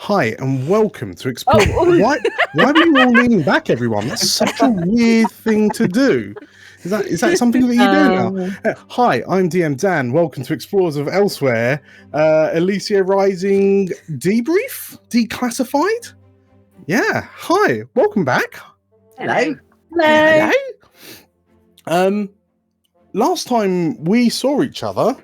Hi, and welcome to Explore. Why were you all leaning back, everyone? That's such a weird thing to do. Is that something that you do now? Hi, I'm DM Dan. Welcome to Explorers of Elsewhere. Elysia Rising debrief? Declassified? Yeah. Hi, welcome back. Hello. Hello. Last time we saw each other,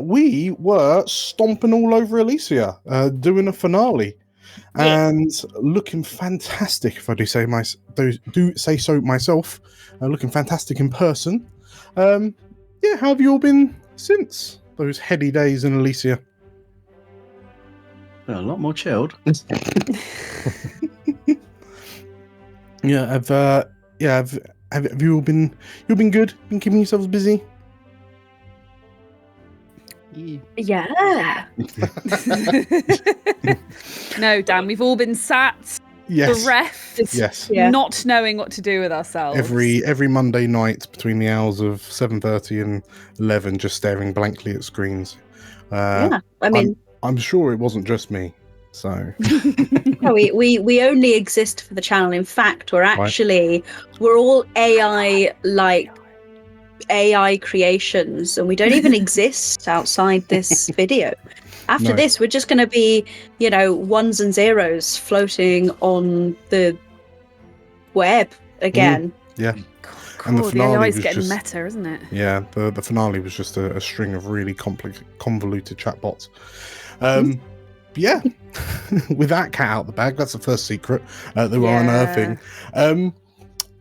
we were stomping all over Elysia, doing a finale, and looking fantastic. If I do say so myself, looking fantastic in person. How have you all been since those heady days in Elysia? Well, a lot more chilled. Have you all been? You've been good. Been keeping yourselves busy. Yeah. No, Dan, we've all been sat, bereft, not knowing what to do with ourselves. Every Monday night between the hours of 7:30 and 11, just staring blankly at screens. I mean, I'm sure it wasn't just me. So no, we only exist for the channel. In fact, we're all AI creations, and we don't even exist outside this video. After this, we're just going to be, ones and zeros floating on the web again. Yeah. Cool. And the finale was getting meta, isn't it? Yeah, the finale was just a string of really convoluted chatbots. Yeah, with that cat out the bag, that's the first secret that we're unearthing.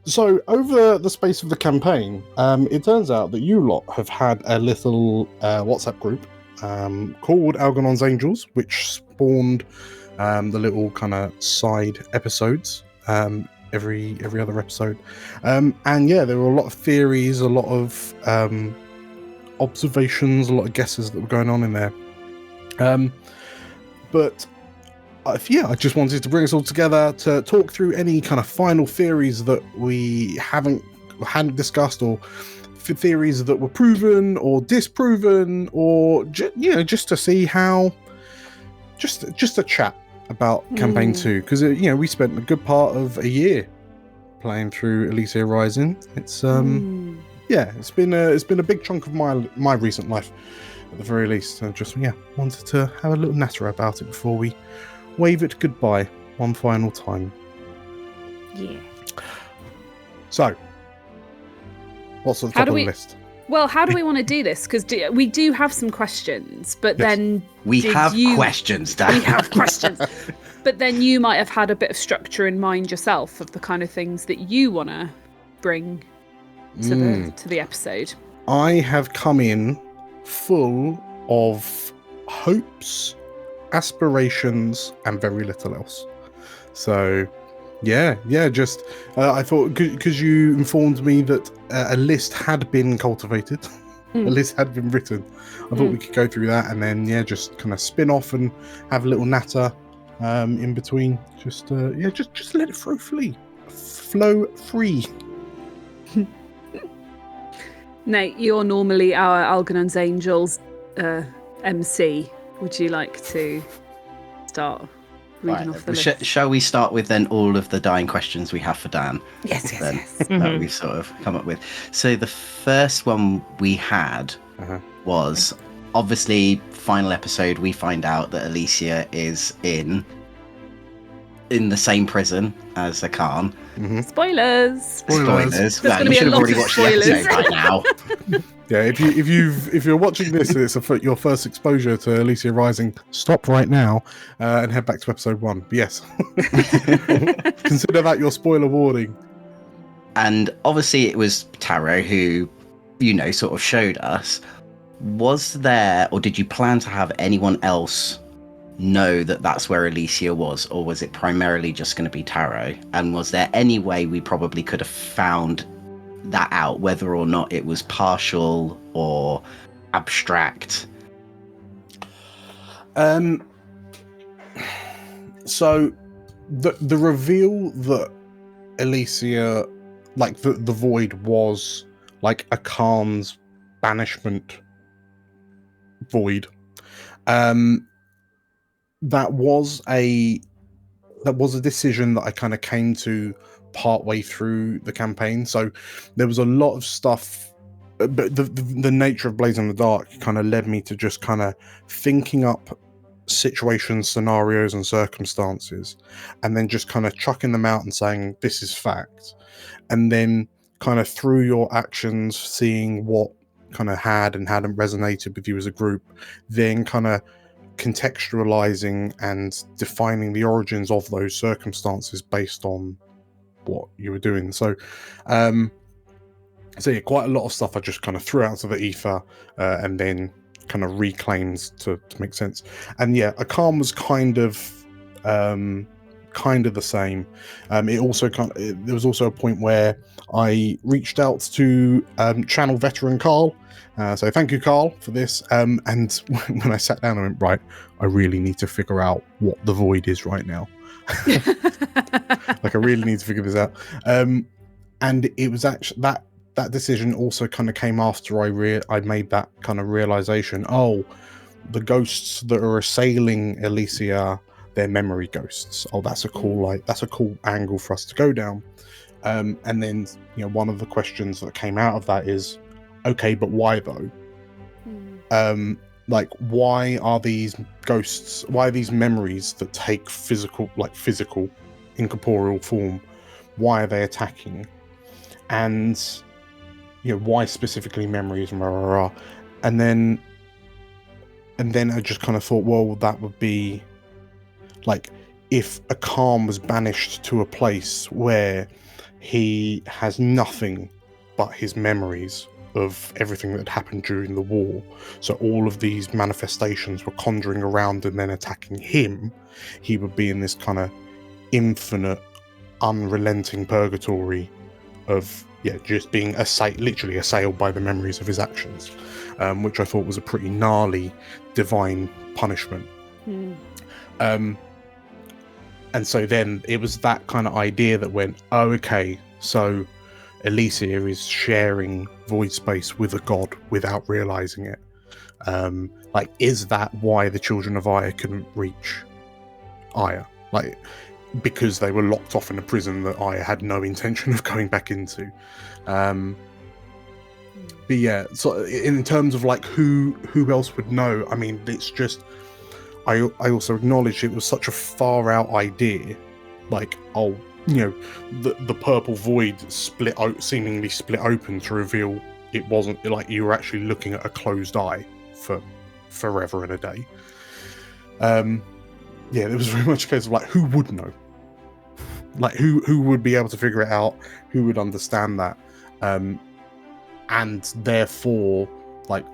So over the space of the campaign, it turns out that you lot have had a little WhatsApp group called Algernon's Angels, which spawned the little kind of side episodes every other episode. And there were a lot of theories, a lot of observations, a lot of guesses that were going on in there. But I just wanted to bring us all together to talk through any kind of final theories that we hadn't discussed, or theories that were proven or disproven, or just to see how, just a chat about campaign 2, because we spent a good part of a year playing through Elysia Rising. It's it's been a big chunk of my recent life, at the very least. And just wanted to have a little natter about it before we wave it goodbye one final time. Yeah. So, what's at the top of the list? Well, how do we want to do this? Because we do have some questions, but then we have questions, Dan. We have questions, but then you might have had a bit of structure in mind yourself of the kind of things that you want to bring to the episode. I have come in full of hopes, aspirations, and very little else. So I thought, because you informed me that a list had been cultivated, a list had been written, I thought we could go through that and then just kind of spin off and have a little natter in between. Just let it flow free. Nate, you're normally our Algernon's Angels MC. Would you like to start reading off the list? Shall we start with then all of the dying questions we have for Dan? Yes. That we've sort of come up with. So the first one we had was, obviously, final episode, we find out that Elysia is in the same prison as the Khan. Spoilers. Well, you should have already watched the episode by now. Yeah, if you're watching this and it's your first exposure to Elysia Rising, stop right now and head back to episode 1. But yes, consider that your spoiler warning. And obviously, it was Taro who, sort of showed us. Was there, or did you plan to have anyone else know that that's where Elysia was, or was it primarily just going to be Taro? And was there any way we probably could have found that out, whether or not it was partial or abstract? So the reveal that Elysia, like the void, was like a Khan's banishment void, that was a decision that I kind of came to partway through the campaign. So there was a lot of stuff, but the nature of Blazing in the Dark kind of led me to just kind of thinking up situations, scenarios, and circumstances, and then just kind of chucking them out and saying this is fact, and then kind of through your actions seeing what kind of had and hadn't resonated with you as a group, then kind of contextualizing and defining the origins of those circumstances based on what you were doing. So yeah, quite a lot of stuff I just kind of threw out to the ether and then kind of reclaimed to make sense. And yeah, Akan was kind of the same. It also there was also a point where I reached out to channel veteran Carl. So thank you, Carl, for this. And when I sat down, I went, right, I really need to figure out what the void is right now. Like, I really need to figure this out. And it was actually that decision also kind of came after I made that kind of realization. Oh, the ghosts that are assailing Elysia, they're memory ghosts. Oh, that's a cool angle for us to go down. And then, one of the questions that came out of that is, okay, but why though? Like, why are these ghosts? Why are these memories that take physical, incorporeal form? Why are they attacking? And why specifically memories? And then I just kind of thought, well, that would be like if Akan was banished to a place where he has nothing but his memories of everything that had happened during the war. So all of these manifestations were conjuring around and then attacking him. He would be in this kind of infinite, unrelenting purgatory of just being literally assailed by the memories of his actions, which I thought was a pretty gnarly divine punishment. And so then it was that kind of idea that went, oh, okay, so Elysia is sharing void space with a god without realizing it. Is that why the children of Aya couldn't reach Aya? Because they were locked off in a prison that Aya had no intention of going back into. But yeah, so in terms of who else would know, I mean, it's just, I also acknowledge it was such a far out idea. The purple void seemingly split open to reveal it wasn't like you were actually looking at a closed eye for forever and a day. It was very much a case of who would know? Who would be able to figure it out? Who would understand that? And therefore,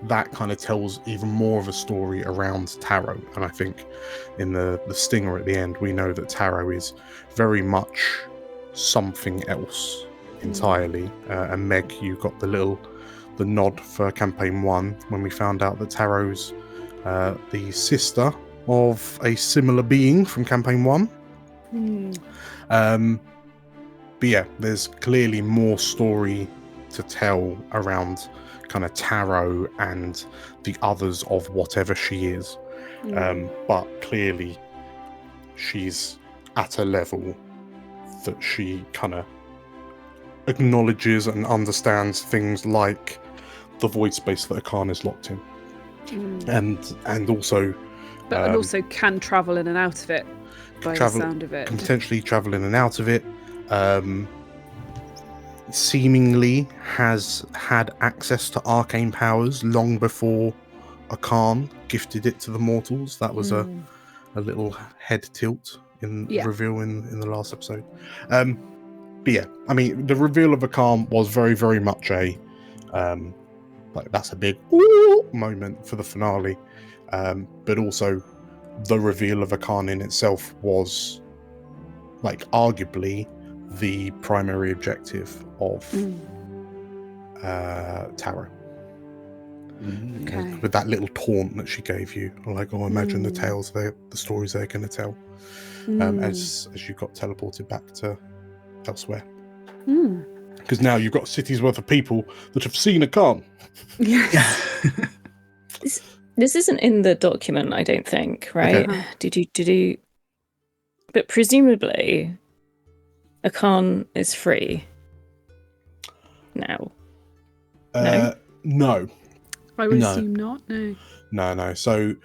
that kind of tells even more of a story around Taro. And I think in the stinger at the end, we know that Taro is very much something else entirely. And Meg, you got the nod for campaign 1 when we found out that Taro's the sister of a similar being from campaign 1. But yeah, there's clearly more story to tell around kind of Taro and the others of whatever she is. But clearly she's at a level that she kind of acknowledges and understands things like the void space that Akan is locked in. And also and also can travel in and out of it by the sound of it. Can potentially travel in and out of it. Seemingly has had access to arcane powers long before Akan gifted it to the mortals. That was a little head tilt in reveal in the last episode. But yeah, I mean, the reveal of Akan was very, very much a that's a big moment for the finale. But also the reveal of Akan in itself was arguably the primary objective of Taro. Okay. With that little taunt that she gave you, imagine the stories they're going to tell as you got teleported back to elsewhere. Because now you've got cities worth of people that have seen Akan. Yes. This isn't in the document, I don't think, right? Okay. Did you? But presumably, Akan is free now. No. I would No. assume not. No. No. So,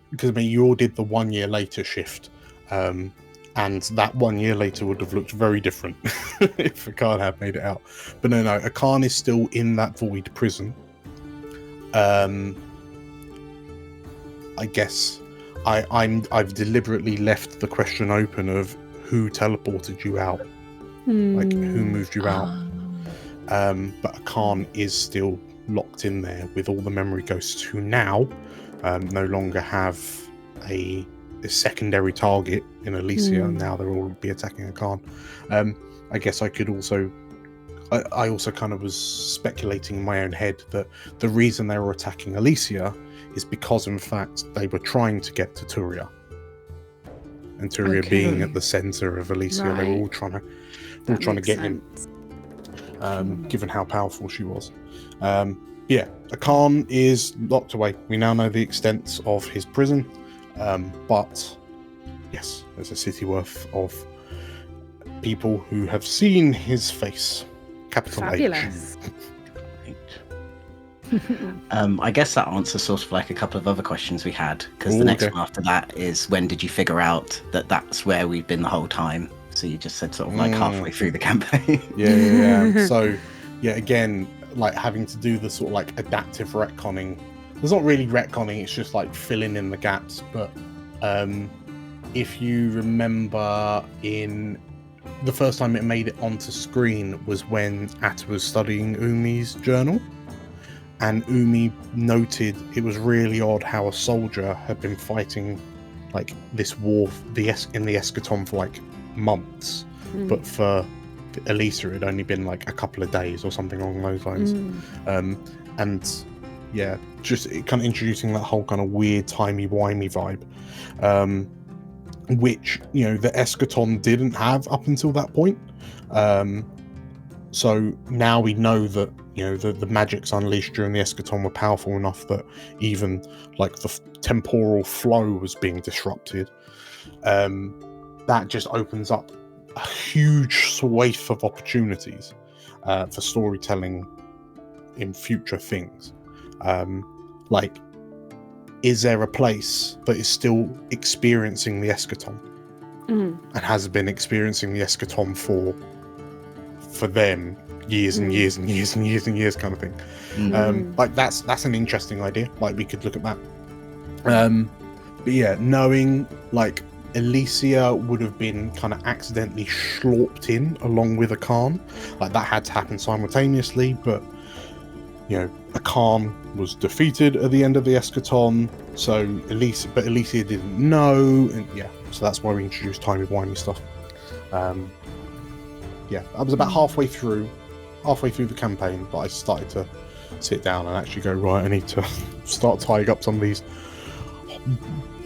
because I mean, you all did the 1 year later shift, and that 1 year later would have looked very different if Akan had made it out. But no, Akan is still in that void prison. I guess I've deliberately left the question open of who teleported you out, like who moved you out. But Akan is still locked in there with all the memory ghosts who now no longer have a secondary target in Elysia. Now they'll all be attacking Akan. I guess I could also. I also kind of was speculating in my own head that the reason they were attacking Elysia is because, in fact, they were trying to get to Turia. And Turia being at the center of Elysia, they were all trying to get in, given how powerful she was. Yeah, Akan is locked away. We now know the extent of his prison, but yes, there's a city worth of people who have seen his face. Capital Fabulous. I guess that answers sort of like a couple of other questions we had, because the next one after that is, when did you figure out that that's where we've been the whole time? So you just said sort of like halfway through the campaign. Yeah. So yeah, again, like having to do the sort of like adaptive retconning. There's not really retconning, it's just like filling in the gaps. But if you remember, in the first time it made it onto screen was when Atta was studying Umi's journal, and Umi noted it was really odd how a soldier had been fighting like this war in the eschaton for like months, but for Elysia it had only been like a couple of days or something along those lines. And yeah, just kind of introducing that whole kind of weird timey-wimey vibe, which, you know, the eschaton didn't have up until that point. So now we know that, you know, the magics unleashed during the eschaton were powerful enough that even like the temporal flow was being disrupted. That just opens up a huge swathe of opportunities for storytelling in future things. Like, is there a place that is still experiencing the eschaton and has been experiencing the eschaton for them years and years and years and years and years, kind of thing? Like that's an interesting idea. Like, we could look at that. But yeah, knowing like Elysia would have been kind of accidentally slorped in along with Akan, like that had to happen simultaneously. But you know, Akan was defeated at the end of the eschaton, so Elysia didn't know, and yeah, so that's why we introduced timey-wimey stuff. Yeah, I was about halfway through the campaign, but I started to sit down and actually go, right, I need to start tying up some of these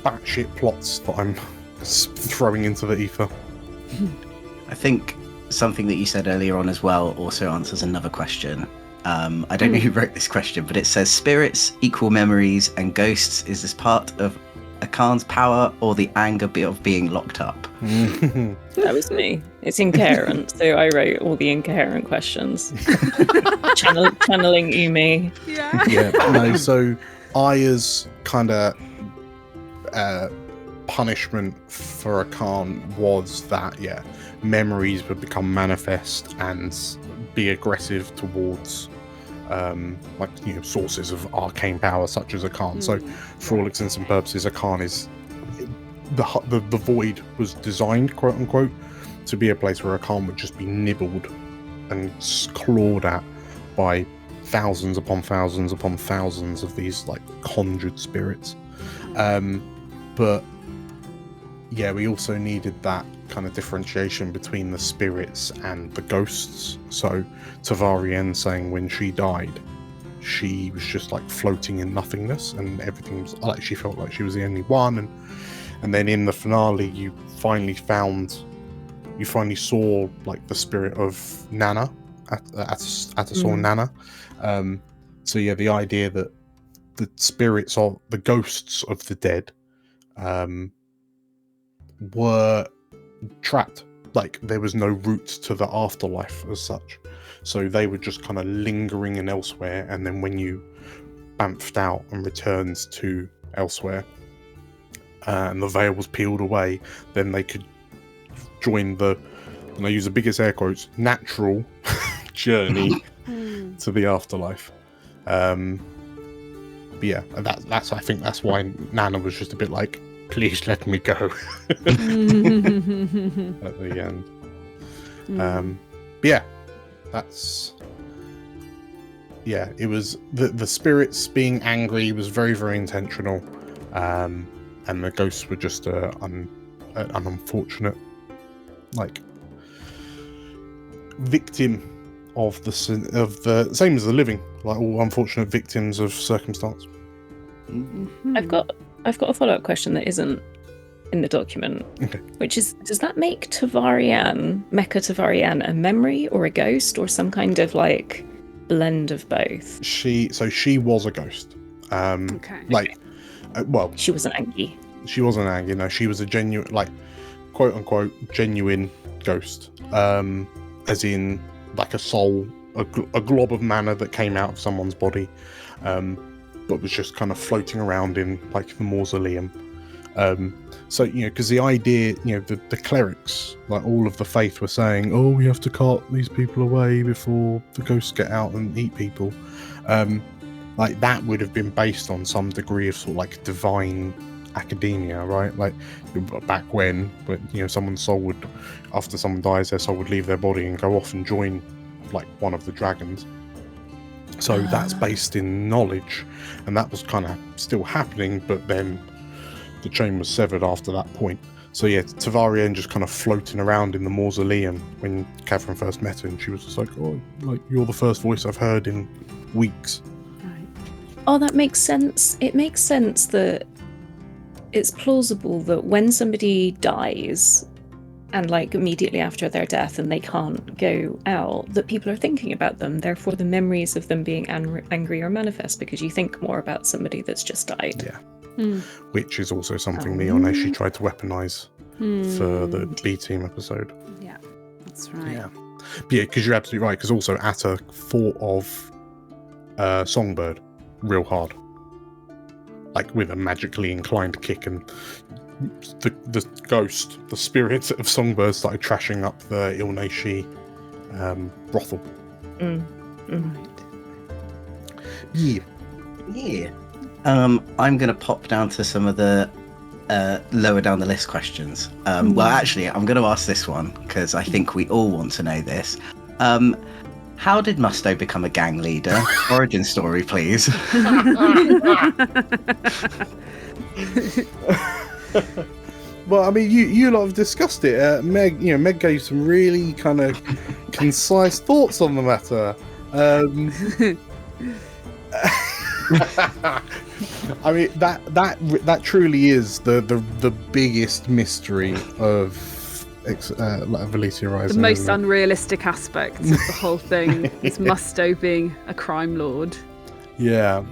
batshit plots that I'm throwing into the ether. I think something that you said earlier on as well also answers another question. I don't know who wrote this question, but it says, spirits equal memories and ghosts. Is this part of Akan's power or the anger of being locked up? That was me. It's incoherent, so I wrote all the incoherent questions. Channeling Umi. Yeah, no, so Aya's kind of punishment for Akan was that, yeah, memories would become manifest and be aggressive towards like, you know, sources of arcane power such as Akan. So for all intents and purposes, Akan is the void was designed, quote unquote, to be a place where Akan would just be nibbled and clawed at by thousands upon thousands upon thousands of these like conjured spirits. But yeah, we also needed that kind of differentiation between the spirits and the ghosts. So Tavarien saying when she died, she was just like floating in nothingness, and everything was like, she felt like she was the only one. And then in the finale, you finally saw like the spirit of Nana, Atta saw Nana. So yeah, the idea that the spirits of the ghosts of the dead were trapped. Like, there was no route to the afterlife as such. So they were just kind of lingering in elsewhere, and then when you bamfed out and returned to elsewhere, and the veil was peeled away, then they could join the, and I use the biggest air quotes, natural journey to the afterlife. But yeah, that's I think that's why Nana was just a bit like, please let me go at the end. But yeah, it was the spirits being angry was very, very intentional, and the ghosts were just an unfortunate, like, victim of the same as the living, like all unfortunate victims of circumstance. I've got a follow-up question that isn't in the document, okay. Which is, does that make Mecha Tavarian a memory or a ghost or some kind of like blend of both? She was a ghost. Okay. Like, well, she wasn't Angie. She wasn't Angie. No, she was a genuine, like, quote unquote, genuine ghost. As in, like a soul, a glob of mana that came out of someone's body, but was just kind of floating around in like the mausoleum. So, you know, because the idea, you know, the clerics, like all of the faith, were saying, oh, we have to cart these people away before the ghosts get out and eat people. Like, that would have been based on some degree of sort of like divine academia, right? Like, back when, you know, someone's soul would, after someone dies, their soul would leave their body and go off and join like one of the dragons. So that's based in knowledge, and that was kind of still happening, but then the chain was severed after that point. So yeah, Tavarian just kind of floating around in the mausoleum when Catherine first met her, and she was just like, oh, like, you're the first voice I've heard in weeks. Right. Oh, that makes sense. It makes sense that it's plausible that when somebody dies and like immediately after their death and they can't go out, that people are thinking about them. Therefore, the memories of them being angry are manifest because you think more about somebody that's just died. Yeah. Which is also something Leon she tried to weaponize for the B-Team episode. Yeah, that's right. Yeah, but yeah, because you're absolutely right. Because also Atta thought of Songbird real hard, like with a magically inclined kick, and the ghost, the spirit of Songbird, started trashing up the Ilneshi brothel. Right. Yeah. I'm going to pop down to some of the lower down the list questions. Well, actually, I'm going to ask this one because I think we all want to know this. How did Musto become a gang leader? Origin story, please. Well, I mean, you lot have discussed it. Meg gave some really kind of concise thoughts on the matter. I mean, that truly is the biggest mystery of Elysia Rising. The most unrealistic aspect of the whole thing is Musto being a crime lord. Yeah.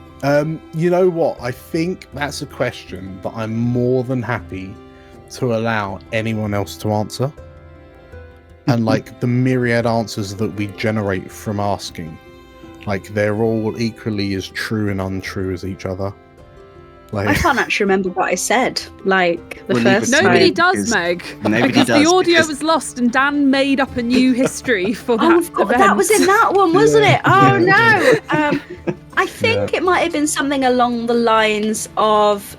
You know what? I think that's a question that I'm more than happy to allow anyone else to answer. And like the myriad answers that we generate from asking, like they're all equally as true and untrue as each other. Like, I can't actually remember what I said. Like the first time. Nobody does, Meg. Because the audio was lost and Dan made up a new history for that event. That was in that one, wasn't it? Oh no. I think it might have been something along the lines of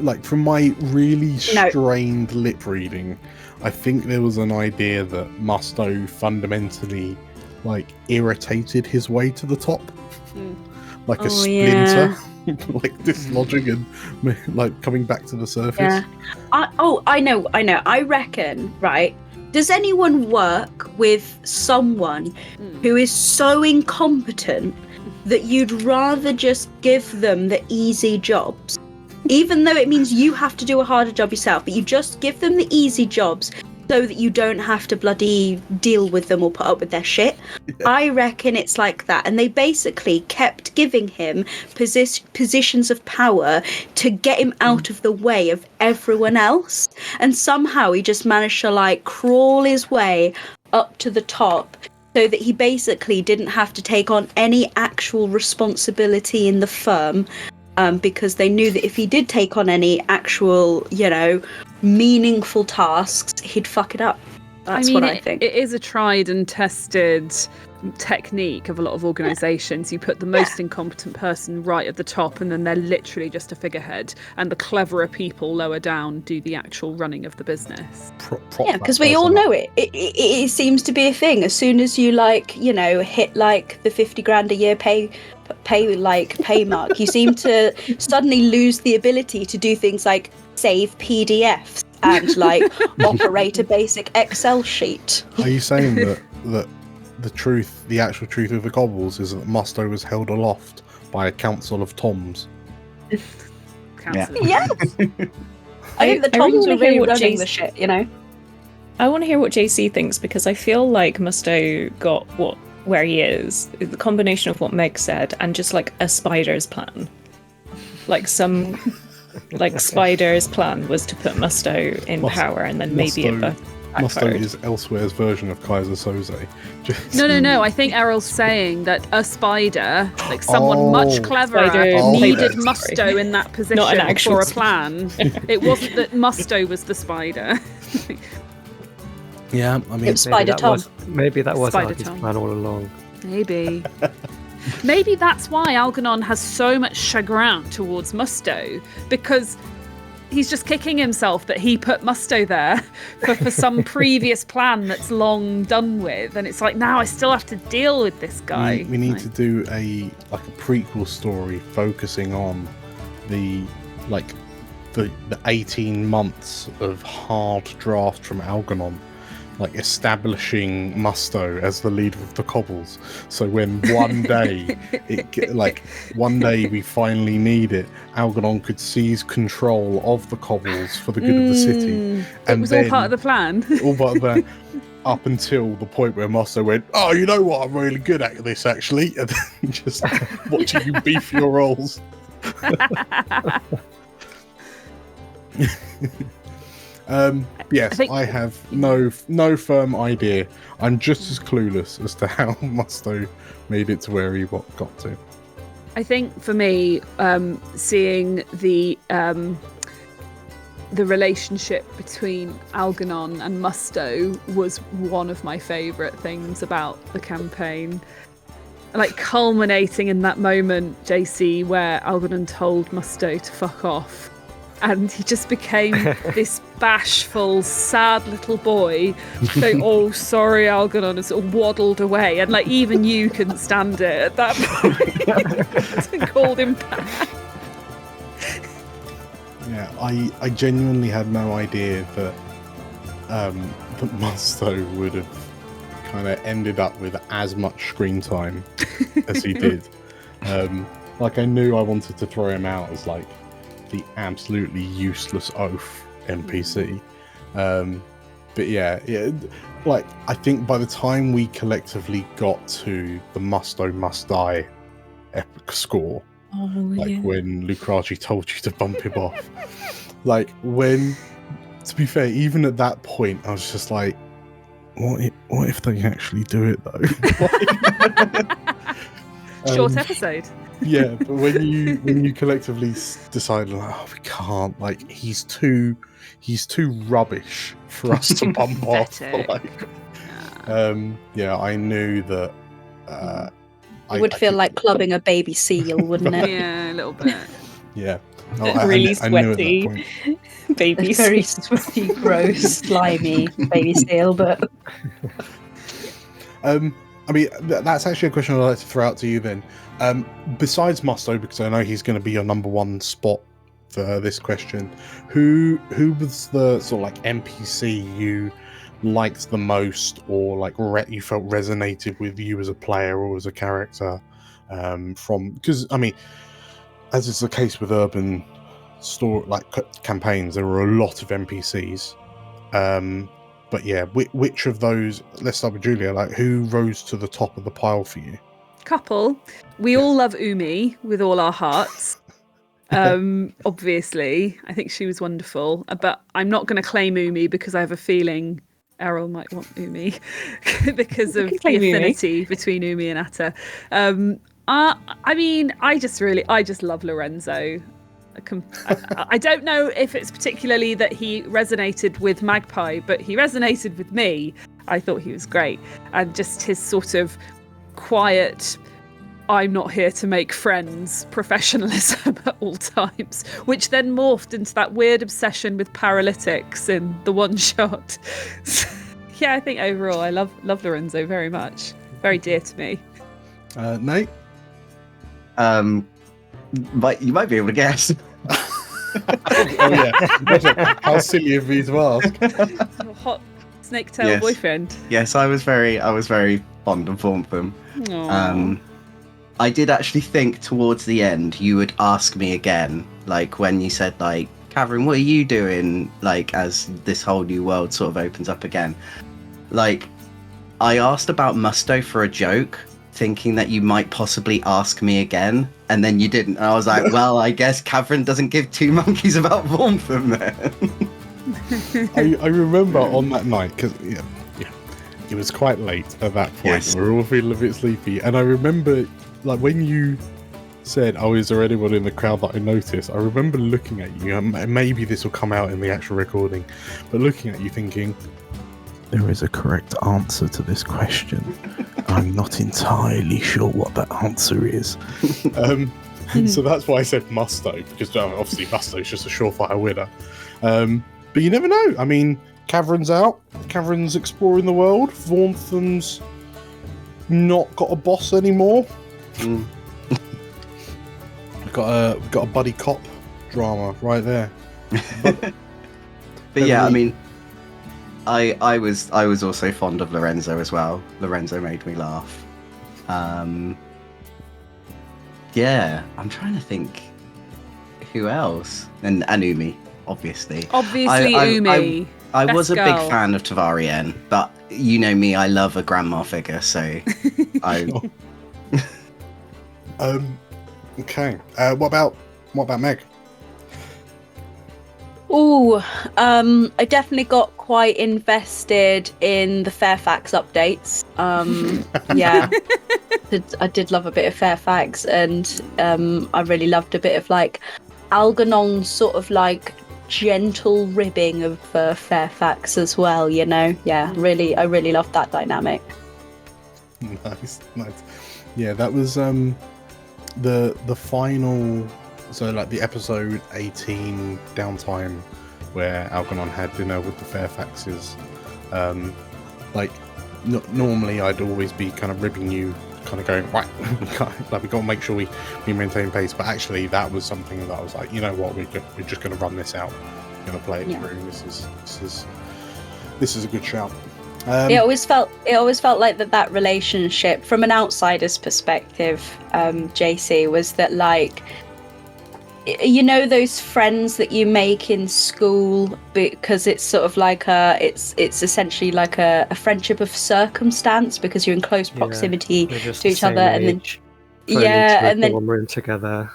like from my really strained lip reading, I think there was an idea that Musto fundamentally like irritated his way to the top. Like a splinter, like dislodging and like coming back to the surface. Yeah. I know. I reckon, right? Does anyone work with someone who is so incompetent that you'd rather just give them the easy jobs? Even though it means you have to do a harder job yourself, but you just give them the easy jobs so that you don't have to bloody deal with them or put up with their shit. Yeah. I reckon it's like that. And they basically kept giving him positions of power to get him out of the way of everyone else. And somehow he just managed to like crawl his way up to the top so that he basically didn't have to take on any actual responsibility in the firm. Because they knew that if he did take on any actual, meaningful tasks, he'd fuck it up. That's what I think. It is a tried and tested technique of a lot of organisations. You put the most incompetent person right at the top, and then they're literally just a figurehead, and the cleverer people lower down do the actual running of the business. Because we all know it. It seems to be a thing. As soon as you hit like the 50 grand a year pay mark, you seem to suddenly lose the ability to do things like save PDFs and like operate a basic Excel sheet. Are you saying that the actual truth of the Cobbles is that Musto was held aloft by a council of Toms? Yes. I think the Toms were really running the shit, I want to hear what JC thinks, because I feel like Musto got where he is, the combination of what Meg said and just like a spider's plan. Like some spider's plan was to put Musto in power, and then maybe it Musto is Elsewhere's version of Kaiser Soze. No. I think Errol's saying that a spider, like someone much cleverer, needed Musto in that position for a plan. It wasn't that Musto was the spider. Yeah, I mean, maybe that was Argy's plan all along. Maybe. Maybe that's why Algernon has so much chagrin towards Musto, because he's just kicking himself that he put Musto there for some previous plan that's long done with, and it's like, now I still have to deal with this guy. We need to do a prequel story focusing on the 18 months of hard draft from Algernon, like establishing Musto as the leader of the Cobbles. So when one day we finally need it, Algernon could seize control of the Cobbles for the good of the city. And it was all part of the plan. All part of the plan. Up until the point where Musto went, oh, you know what, I'm really good at this actually, and then just watching you beef your roles. Yes, I have no firm idea. I'm just as clueless as to how Musto made it to where he got to. I think for me, seeing the relationship between Algernon and Musto was one of my favourite things about the campaign. Like culminating in that moment, JC, where Algernon told Musto to fuck off. And he just became this bashful, sad little boy going, oh, sorry, Algernon, and sort of waddled away. And like even you couldn't stand it at that point and called him back. Yeah, I genuinely had no idea that Musto would have kind of ended up with as much screen time as he did. I knew I wanted to throw him out as like the absolutely useless oaf NPC, but yeah, I think by the time we collectively got to the Musto must die epic score, when Lukraji told you to bump him off, to be fair, even at that point I was just like, what if they actually do it though? Short episode. Yeah, but when you collectively decide, we can't, he's too rubbish for us to bump off. I knew that. It would feel like clubbing a baby seal, wouldn't it? Yeah, a little bit. Yeah. Really sweaty baby seal. Very sweaty, gross, slimy baby seal, but. I mean, that's actually a question I'd like to throw out to you then. Besides Musto, because I know he's going to be your number one spot for this question, who was the sort of NPC you liked the most, or you felt resonated with you as a player or as a character? Because I mean, as is the case with urban campaigns, there are a lot of NPCs. But yeah, which of those? Let's start with Julia. Like, who rose to the top of the pile for you? Couple. We all love Umi with all our hearts. Obviously, I think she was wonderful. But I'm not going to claim Umi because I have a feeling Errol might want Umi because of the affinity between Umi and Atta. I mean, I just love Lorenzo. I don't know if it's particularly that he resonated with Magpie, but he resonated with me. I thought he was great. And just his sort of quiet, I'm not here to make friends professionalism at all times, which then morphed into that weird obsession with paralytics in the one shot. Yeah, I think overall I love Lorenzo very much. Very dear to me. Nate? But you might be able to guess. Oh yeah. How silly of me to ask. Your hot snake tail boyfriend. Yes, I was very fond of Thorntham. I did actually think towards the end you would ask me again, like when you said like, Catherine, what are you doing? Like as this whole new world sort of opens up again. Like I asked about Musto for a joke, thinking that you might possibly ask me again, and then you didn't. And I was like, well, I guess Catherine doesn't give two monkeys about Thorntham then. I remember on that night, because it was quite late at that point. Yes. We were all feeling a bit sleepy, and I remember like when you said, oh, is there anyone in the crowd that I noticed? I remember looking at you, and maybe this will come out in the actual recording, but looking at you thinking, there is a correct answer to this question. I'm not entirely sure what that answer is. So that's why I said Musto, because obviously Musto's just a surefire winner. But you never know. I mean, Caveron's out. Caveron's exploring the world. Thorntham's not got a boss anymore. We've got a buddy cop drama right there. But yeah, I mean, I was also fond of Lorenzo as well. Lorenzo made me laugh. Yeah, I'm trying to think who else. And Umi, obviously. Umi. I was a big girl. fan of Tavarien, but you know me, I love a grandma figure, so I. Okay. What about Meg? Ooh, I definitely got quite invested in the Fairfax updates. Yeah, I did love a bit of Fairfax, and I really loved a bit of like Algernon's sort of like gentle ribbing of Fairfax as well. You know, yeah, I really loved that dynamic. Nice. Yeah, that was the final. So, like the episode 18 downtime where Algernon had dinner with the Fairfaxes. Normally I'd always be kind of ribbing you, kind of going, right, like we got to make sure we maintain pace. But actually, that was something that I was like, you know what, we're just going to run this out, we're going to play it through. This is a good shout. It always felt like that relationship, from an outsider's perspective, JC, was that like, you know, those friends that you make in school because it's sort of like it's essentially like a friendship of circumstance because you're in close proximity to each other, and then and then when we're in together.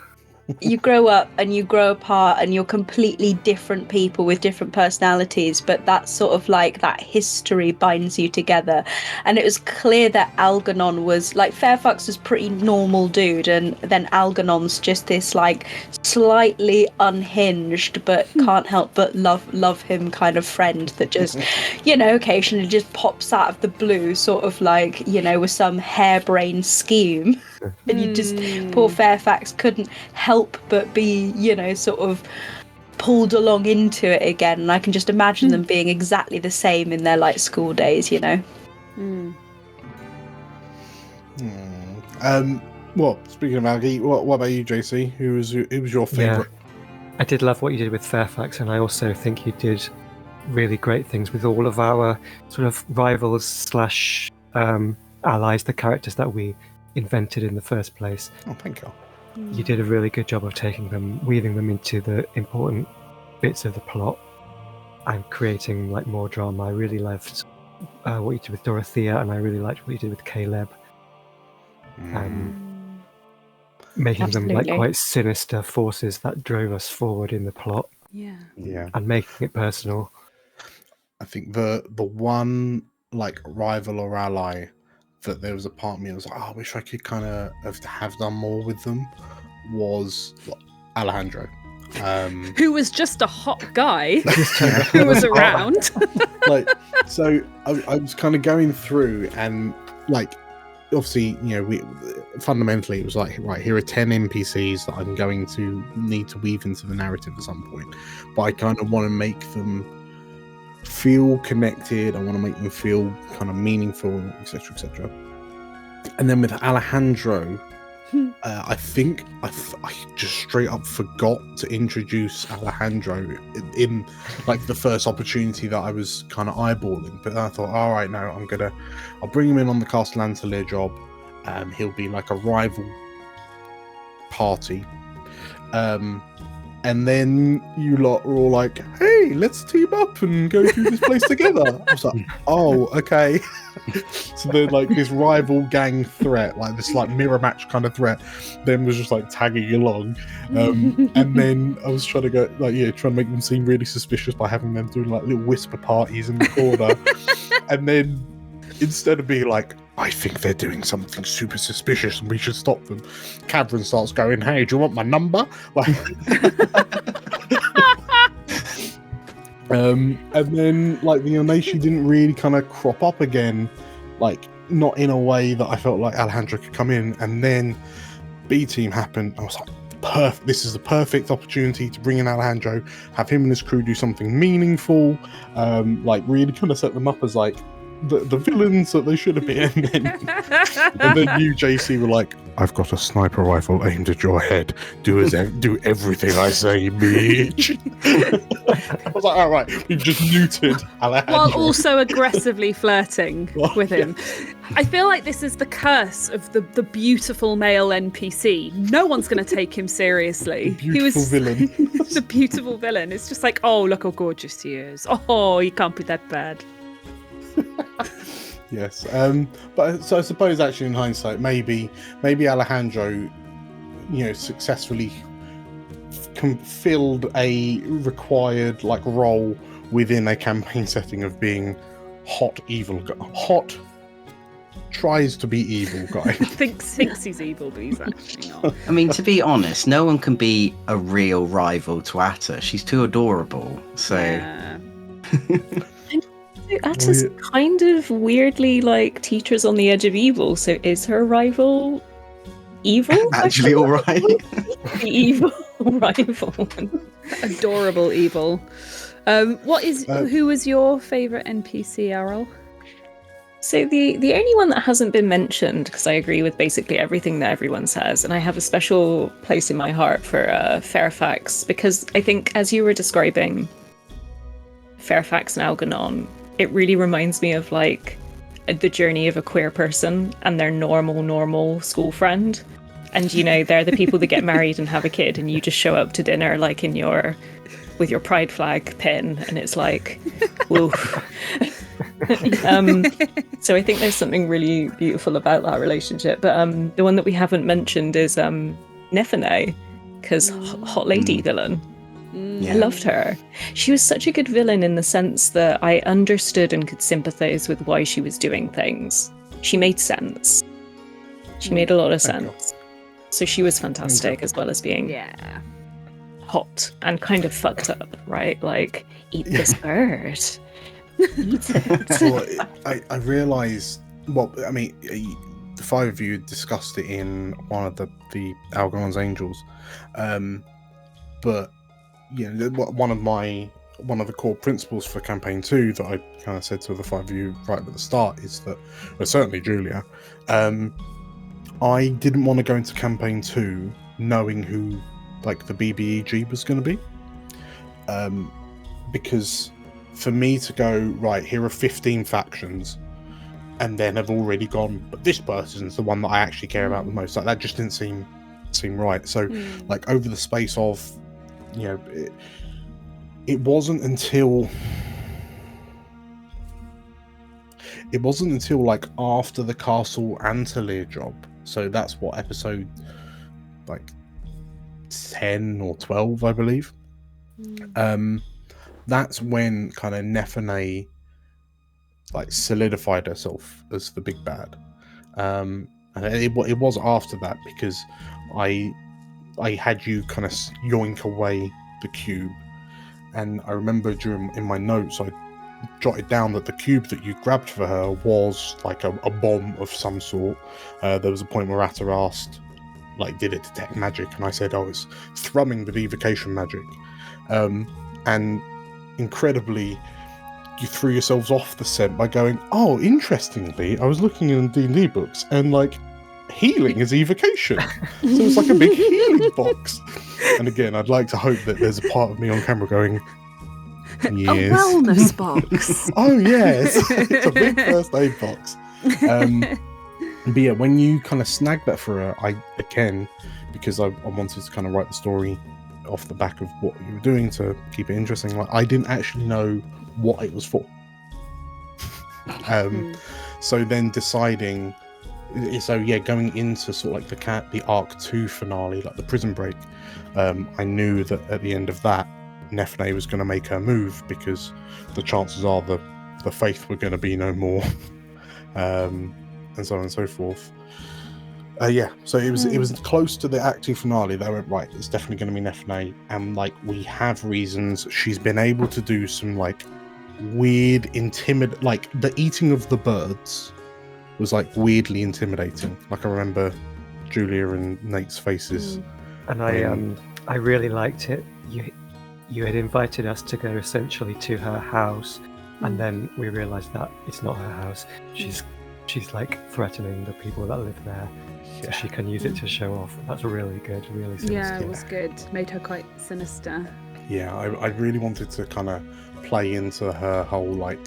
You grow up and you grow apart and you're completely different people with different personalities, but that sort of like that history binds you together. And it was clear that Algernon was like, Fairfax was pretty normal dude, and then Algernon's just this like slightly unhinged but can't help but love him kind of friend that just, you know, occasionally just pops out of the blue, sort of like, you know, with some harebrained scheme. And you just, poor Fairfax couldn't help but be, you know, sort of pulled along into it again. And I can just imagine them being exactly the same in their like school days, you know. Well, speaking of Maggie, what about you, JC? Who was your favourite? Yeah, I did love what you did with Fairfax, and I also think you did really great things with all of our sort of rivals / allies, the characters that we invented in the first place. Oh, thank you. You did a really good job of taking them, weaving them into the important bits of the plot. and creating like more drama. I really loved what you did with Dorothea, and I really liked what you did with Caleb. Making them like Absolutely. quite sinister forces that drove us forward in the plot Yeah. Yeah. and making it personal. I think the one like rival or ally that there was a part of me that was like, oh, I wish I could kind of have done more with them was Alejandro. Who was just a hot guy who was around. Like, so I was kind of going through and like, obviously, you know, we fundamentally it was like, right, here are 10 NPCs that I'm going to need to weave into the narrative at some point, but I kind of want to make them feel connected. I want to make them feel kind of meaningful, etc., etc. And then with Alejandro, I think I just straight up forgot to introduce Alejandro in like the first opportunity that I was kind of eyeballing. But then I thought, all right, no, I'll bring him in on the Castellantalier job. He'll be like a rival party. And then you lot were all like, hey, let's team up and go through this place together. I was like, oh, okay. So then like this rival gang threat, like this like mirror match kind of threat, then was just like tagging along. And then I was trying to go like, yeah, trying to make them seem really suspicious by having them doing like little whisper parties in the corner. And then instead of being like, I think they're doing something super suspicious and we should stop them, Catherine starts going, hey, do you want my number? Like, and then like the Oneshi didn't really kind of crop up again, like not in a way that I felt like Alejandro could come in. And then B Team happened. I was like, perfect, this is the perfect opportunity to bring in Alejandro, have him and his crew do something meaningful, like really kind of set them up as like the villains that they should have been. And then you, JC, were like, I've got a sniper rifle aimed at your head. Do everything I say, bitch. I was like, all right, we've just neutered Alejandro. While also aggressively flirting with him. Yeah. I feel like this is the curse of the beautiful male NPC. No one's going to take him seriously. Villain. The beautiful villain. It's just like, oh, look how gorgeous he is. Oh, he can't be that bad. Yes, but so I suppose actually in hindsight, maybe Alejandro, you know, successfully filled a required like role within a campaign setting of being hot tries to be evil guy. thinks he's evil, but he's actually not. I mean, to be honest, no one can be a real rival to Atta. She's too adorable. So. Yeah. Atta's kind of weirdly like teeters on the edge of evil, so is her rival evil? Actually alright. The evil rival. Adorable evil. Who was your favourite NPC, Errol? So the only one that hasn't been mentioned, because I agree with basically everything that everyone says, and I have a special place in my heart for Fairfax, because I think as you were describing Fairfax and Algernon, it really reminds me of like the journey of a queer person and their normal school friend. And you know, they're the people that get married and have a kid, and you just show up to dinner like with your pride flag pin, and it's like, woof. So I think there's something really beautiful about that relationship. But the one that we haven't mentioned is Nefene, because hot lady villain. Yeah. I loved her. She was such a good villain in the sense that I understood and could sympathize with why she was doing things. She made sense. She made a lot of sense. So she was fantastic, as well as being hot and kind of fucked up, right? Like, eat this bird. Eat it. Well, I realised, well, I mean, the five of you discussed it in one of the Algernon's Angels, but you know, one of the core principles for campaign 2 that I kind of said to the five of you right at the start is that, well, certainly Julia, I didn't want to go into campaign 2 knowing who like the BBEG was going to be, because for me to go, right, here are 15 factions, and then have already gone, but this person's the one that I actually care about the most, like that just didn't seem right. So like over the space of, you know, it wasn't until like after the Castle Antalya job. So that's what, episode like 10 or 12, I believe. That's when kind of Nephene like solidified herself as the big bad. And it was after that, because I had you kind of yoink away the cube, and I remember in my notes I jotted down that the cube that you grabbed for her was like a bomb of some sort. There was a point where Atta asked, like, did it detect magic? And I said, oh, it's thrumming with evocation magic. And incredibly, you threw yourselves off the scent by going, oh, interestingly, I was looking in D&D books, and like, healing is evocation. So it's like a big healing box. And again, I'd like to hope that there's a part of me on camera going, yes. A wellness box. Oh yes, it's a big first aid box. But yeah, when you kind of snagged that for her, because I wanted to kind of write the story off the back of what you were doing to keep it interesting, like, I didn't actually know what it was for. So then deciding, going into sort of like the Arc 2 finale, like the prison break, I knew that at the end of that, Nephene was going to make her move, because the chances are the faith were going to be no more, and so on and so forth. So it was close to the Act 2 finale that I went, right, it's definitely going to be Nephene, and like, we have reasons. She's been able to do some like weird like the eating of the birds was like weirdly intimidating. Like, I remember Julia and Nate's faces. And I really liked it. You had invited us to go essentially to her house, and then we realised that it's not her house. She's like threatening the people that live there, so she can use it to show off. That's really good, really sinister. Yeah, it was good. Made her quite sinister. Yeah, I really wanted to kind of play into her whole, like,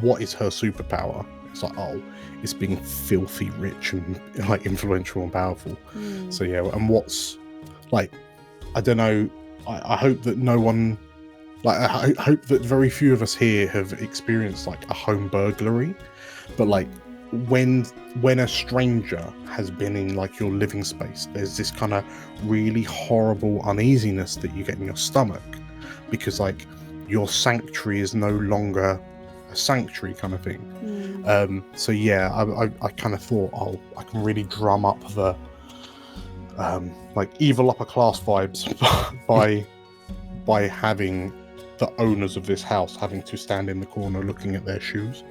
what is her superpower? It's like, oh, it's being filthy rich and like influential and powerful. So yeah, and what's like, I don't know. I hope that no one, like, I hope that very few of us here have experienced like a home burglary, but like, when a stranger has been in like your living space, there's this kind of really horrible uneasiness that you get in your stomach, because like, your sanctuary is no longer a sanctuary kind of thing. So yeah, I kind of thought, oh, I can really drum up the like evil upper class vibes by having the owners of this house having to stand in the corner looking at their shoes.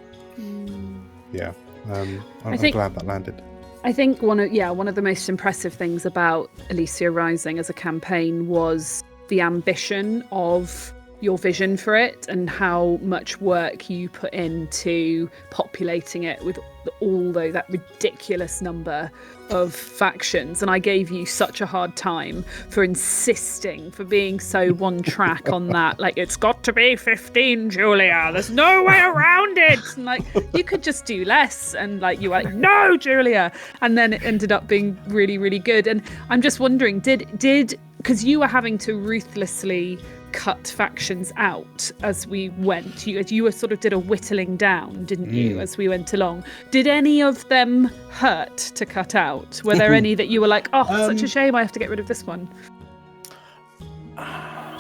Yeah, I'm glad that landed. I think one of the most impressive things about Elysia Rising as a campaign was the ambition of your vision for it, and how much work you put into populating it with all that ridiculous number of factions. And I gave you such a hard time for insisting, for being so one track on that. Like, it's got to be 15, Julia. There's no way around it. And like, you could just do less. And like, you were like, no, Julia. And then it ended up being really, really good. And I'm just wondering, did because you were having to ruthlessly cut factions out as we went. You were sort of did a whittling down, didn't you, as we went along? Did any of them hurt to cut out? Were there any that you were like, oh, such a shame, I have to get rid of this one? I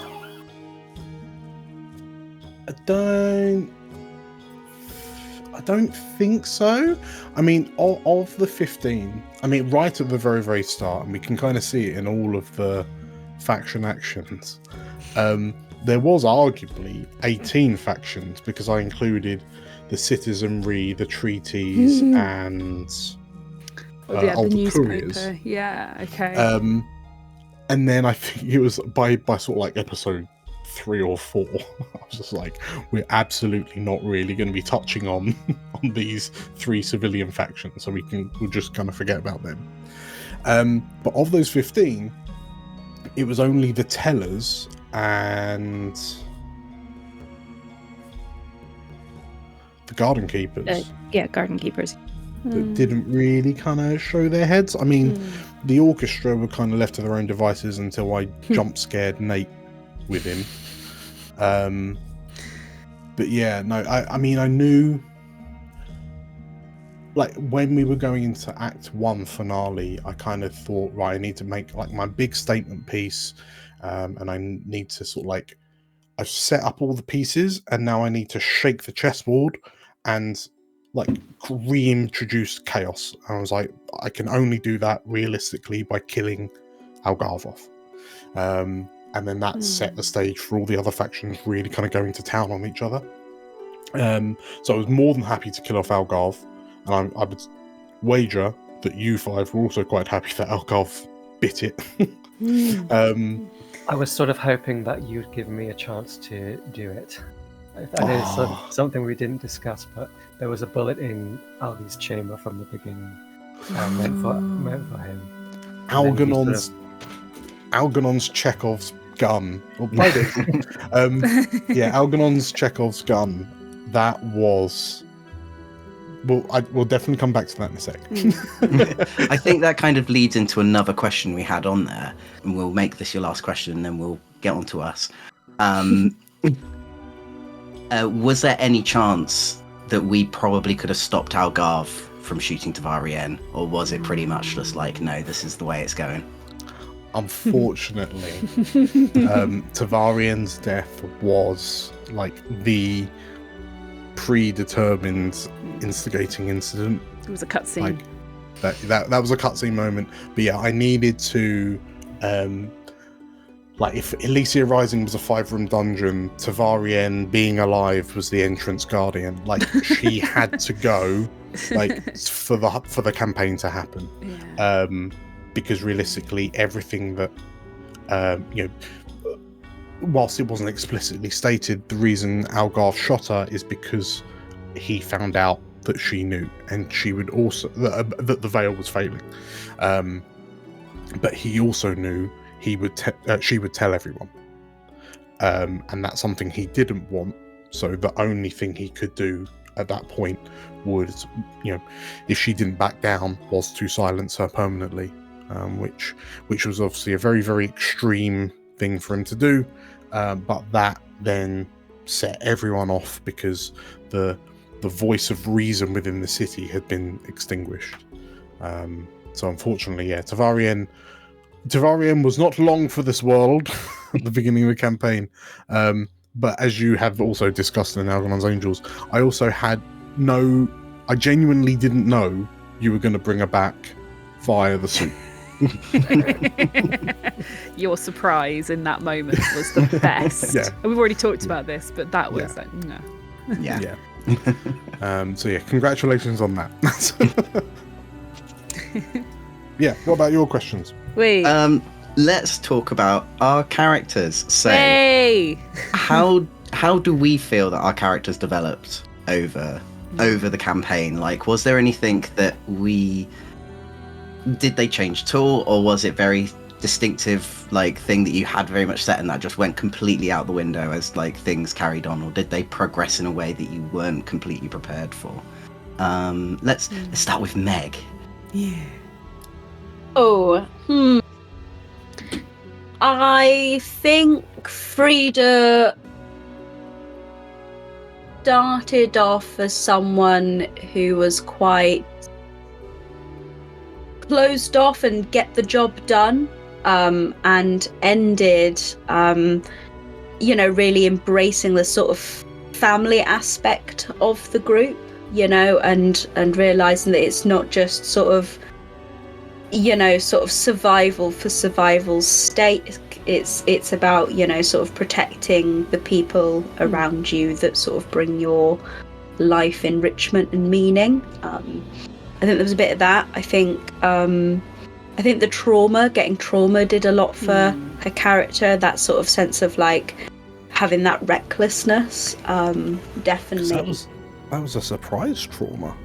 don't think so. I mean, of the 15, I mean, right at the very, very start, and we can kind of see it in all of the faction actions, there was arguably 18 factions, because I included the citizenry, the treaties, and the newspaper. Yeah, okay. And then I think it was by sort of like episode 3 or 4, I was just like, we're absolutely not really going to be touching on these 3 civilian factions, so we'll just kind of forget about them. But of those 15, it was only the Tellers and the Garden Keepers. Garden Keepers. That didn't really kind of show their heads. I mean, the orchestra were kind of left to their own devices until I jump scared Nate with him. But yeah, no, I mean, I knew, like, when we were going into Act 1 finale, I kind of thought, right, I need to make, like, my big statement piece, and I need to sort of, like, I've set up all the pieces, and now I need to shake the chessboard and, like, reintroduce chaos. And I was like, I can only do that realistically by killing Algarve. And then that set the stage for all the other factions really kind of going to town on each other. So I was more than happy to kill off Algarve, and I would wager that you five were also quite happy that Algarve bit it. I was sort of hoping that you'd give me a chance to do it. I know it's something we didn't discuss, but there was a bullet in Aldi's chamber from the beginning, meant for him. Algernon's Chekhov's gun. Algernon's Chekhov's gun. That was. Well, we'll definitely come back to that in a sec. I think that kind of leads into another question we had on there, and we'll make this your last question, and then we'll get on to us. Was there any chance that we probably could have stopped Algarve from shooting Tavarien, or was it pretty much just like, no, this is the way it's going? Unfortunately, Tavarien's death was like the predetermined instigating incident. It was a cutscene. Like that was a cutscene moment. But yeah, I needed to like, if Elysia Rising was a 5-room dungeon, Tavarien being alive was the entrance guardian. Like, she had to go, like, for the campaign to happen. Yeah. Because realistically, everything that whilst it wasn't explicitly stated, the reason Algarve shot her is because he found out that she knew, and she would also that the veil was failing. But he also knew she would tell everyone, and that's something he didn't want. So the only thing he could do at that point would, if she didn't back down, was to silence her permanently, which was obviously a very, very extreme thing for him to do. But that then set everyone off because the voice of reason within the city had been extinguished. So unfortunately, yeah, Tavarien was not long for this world at the beginning of the campaign. But as you have also discussed in Algernon's Angels, I genuinely didn't know you were going to bring her back via the suit. Your surprise in that moment was the best. Yeah. And we've already talked about this, but that was like, no. Yeah. So yeah, congratulations on that. Yeah, what about your questions? Wait. Let's talk about our characters. So, hey! how do we feel that our characters developed over the campaign? Like, was there anything that did they change at all, or was it very distinctive, like, thing that you had very much set and that just went completely out the window as like things carried on, or did they progress in a way that you weren't completely prepared for? Let's start with Meg. Yeah. I think Frida started off as someone who was quite closed off and get the job done, and ended, really embracing the sort of family aspect of the group, and realizing that it's not just sort of survival for survival's sake. It's about, sort of protecting the people around you that sort of bring your life enrichment and meaning. I think there was a bit of that. I think the getting trauma did a lot for her character. That sort of sense of like having that recklessness, definitely. That was a surprise trauma.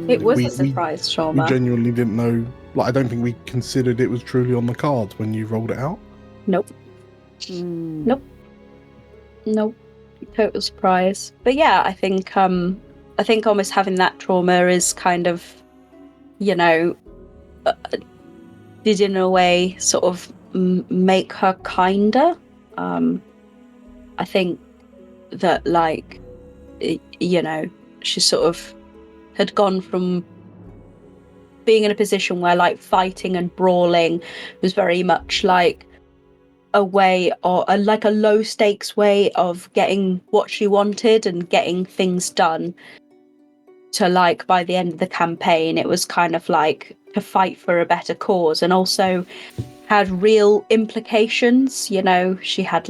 It was a surprise trauma. We genuinely didn't know. Like, I don't think we considered it was truly on the cards when you rolled it out. Nope. Nope. Total surprise. But yeah, I think almost having that trauma is kind of, did in a way sort of make her kinder. I think that, like, you know, she sort of had gone from being in a position where, like, fighting and brawling was very much like a way, or like a low stakes way of getting what she wanted and getting things done, to, like, by the end of the campaign it was kind of like to fight for a better cause, and also had real implications. You know, she had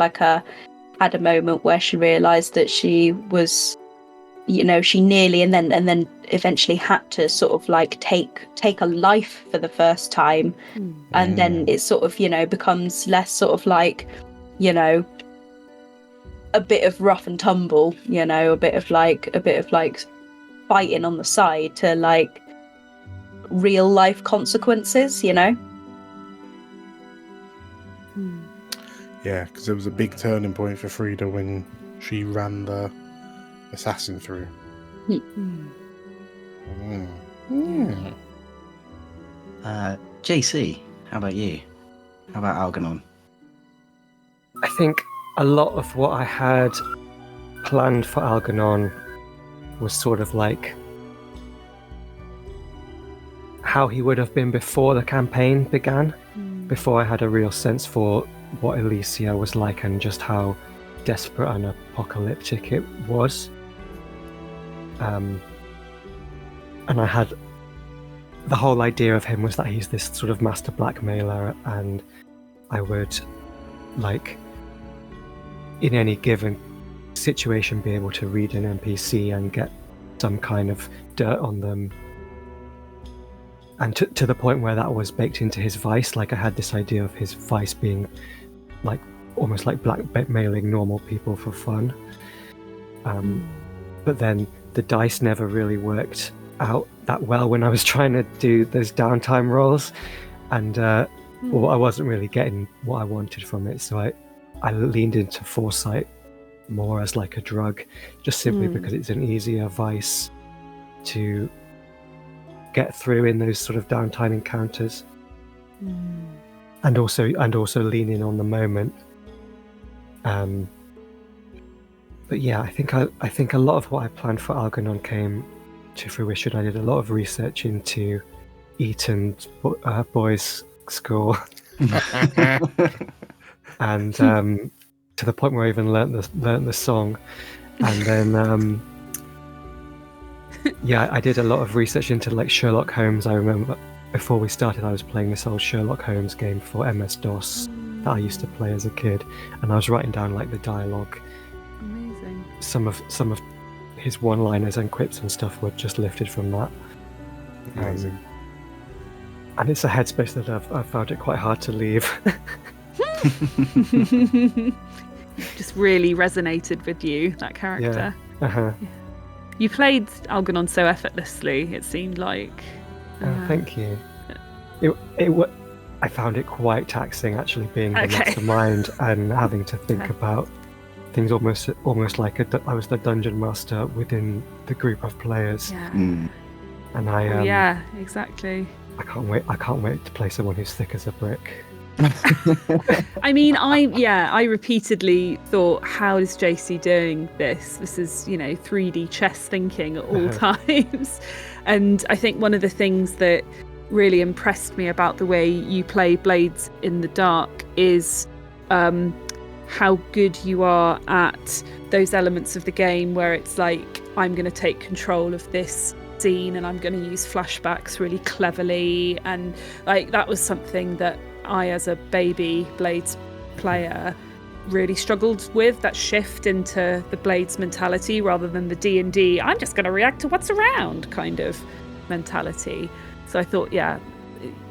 had a moment where she realized that she was, you know, she nearly and then eventually had to sort of like take a life for the first time. And then it sort of, you know, becomes less sort of like, you know, a bit of rough and tumble, you know, a bit of like fighting on the side, to like real life consequences, you know. Yeah, because it was a big turning point for Frida when she ran the assassin through. JC, how about you? How about Algernon? I think a lot of what I had planned for Algernon was sort of like how he would have been before the campaign began, before I had a real sense for what Elysia was like and just how desperate and apocalyptic it was. And I had the whole idea of him was that he's this sort of master blackmailer, and I would, like, in any given situation be able to read an NPC and get some kind of dirt on them, and to the point where that was baked into his vice. Like, I had this idea of his vice being like almost like blackmailing normal people for fun, but then the dice never really worked out that well when I was trying to do those downtime rolls, and well, I wasn't really getting what I wanted from it, so I leaned into foresight more as like a drug, just simply because it's an easier vice to get through in those sort of downtime encounters, and also lean in on the moment. But yeah, I think a lot of what I planned for Algernon came to fruition. I did a lot of research into Eton boys' school, and to the point where I even learnt the song, and then yeah, I did a lot of research into like Sherlock Holmes. I remember before we started, I was playing this old Sherlock Holmes game for MS-DOS that I used to play as a kid, and I was writing down like the dialogue. Amazing. Some of his one-liners and quips and stuff were just lifted from that. Amazing. And it's a headspace that I've found it quite hard to leave. Just really resonated with you, that character. Yeah. You played Algernon so effortlessly, it seemed like. Thank you. I found it quite taxing, actually, being the mastermind and having to think about things almost like I was the dungeon master within the group of players. Yeah. And I yeah, exactly. I can't wait to play someone who's thick as a brick. I mean, I repeatedly thought, how is JC doing this? This is, 3D chess thinking at all times. And I think one of the things that really impressed me about the way you play Blades in the Dark is how good you are at those elements of the game where it's like, I'm going to take control of this scene and I'm going to use flashbacks really cleverly. And like, that was something that I, as a baby Blades player, really struggled with, that shift into the Blades mentality rather than the D&D, I'm just going to react to what's around kind of mentality. So I thought, yeah,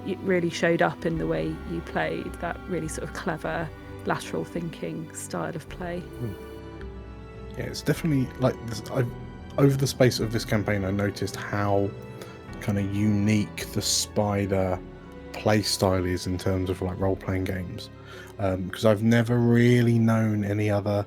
it really showed up in the way you played, that really sort of clever lateral thinking style of play. Yeah, it's definitely like this. Over the space of this campaign, I noticed how kind of unique the Spider play style is in terms of like role-playing games, because I've never really known any other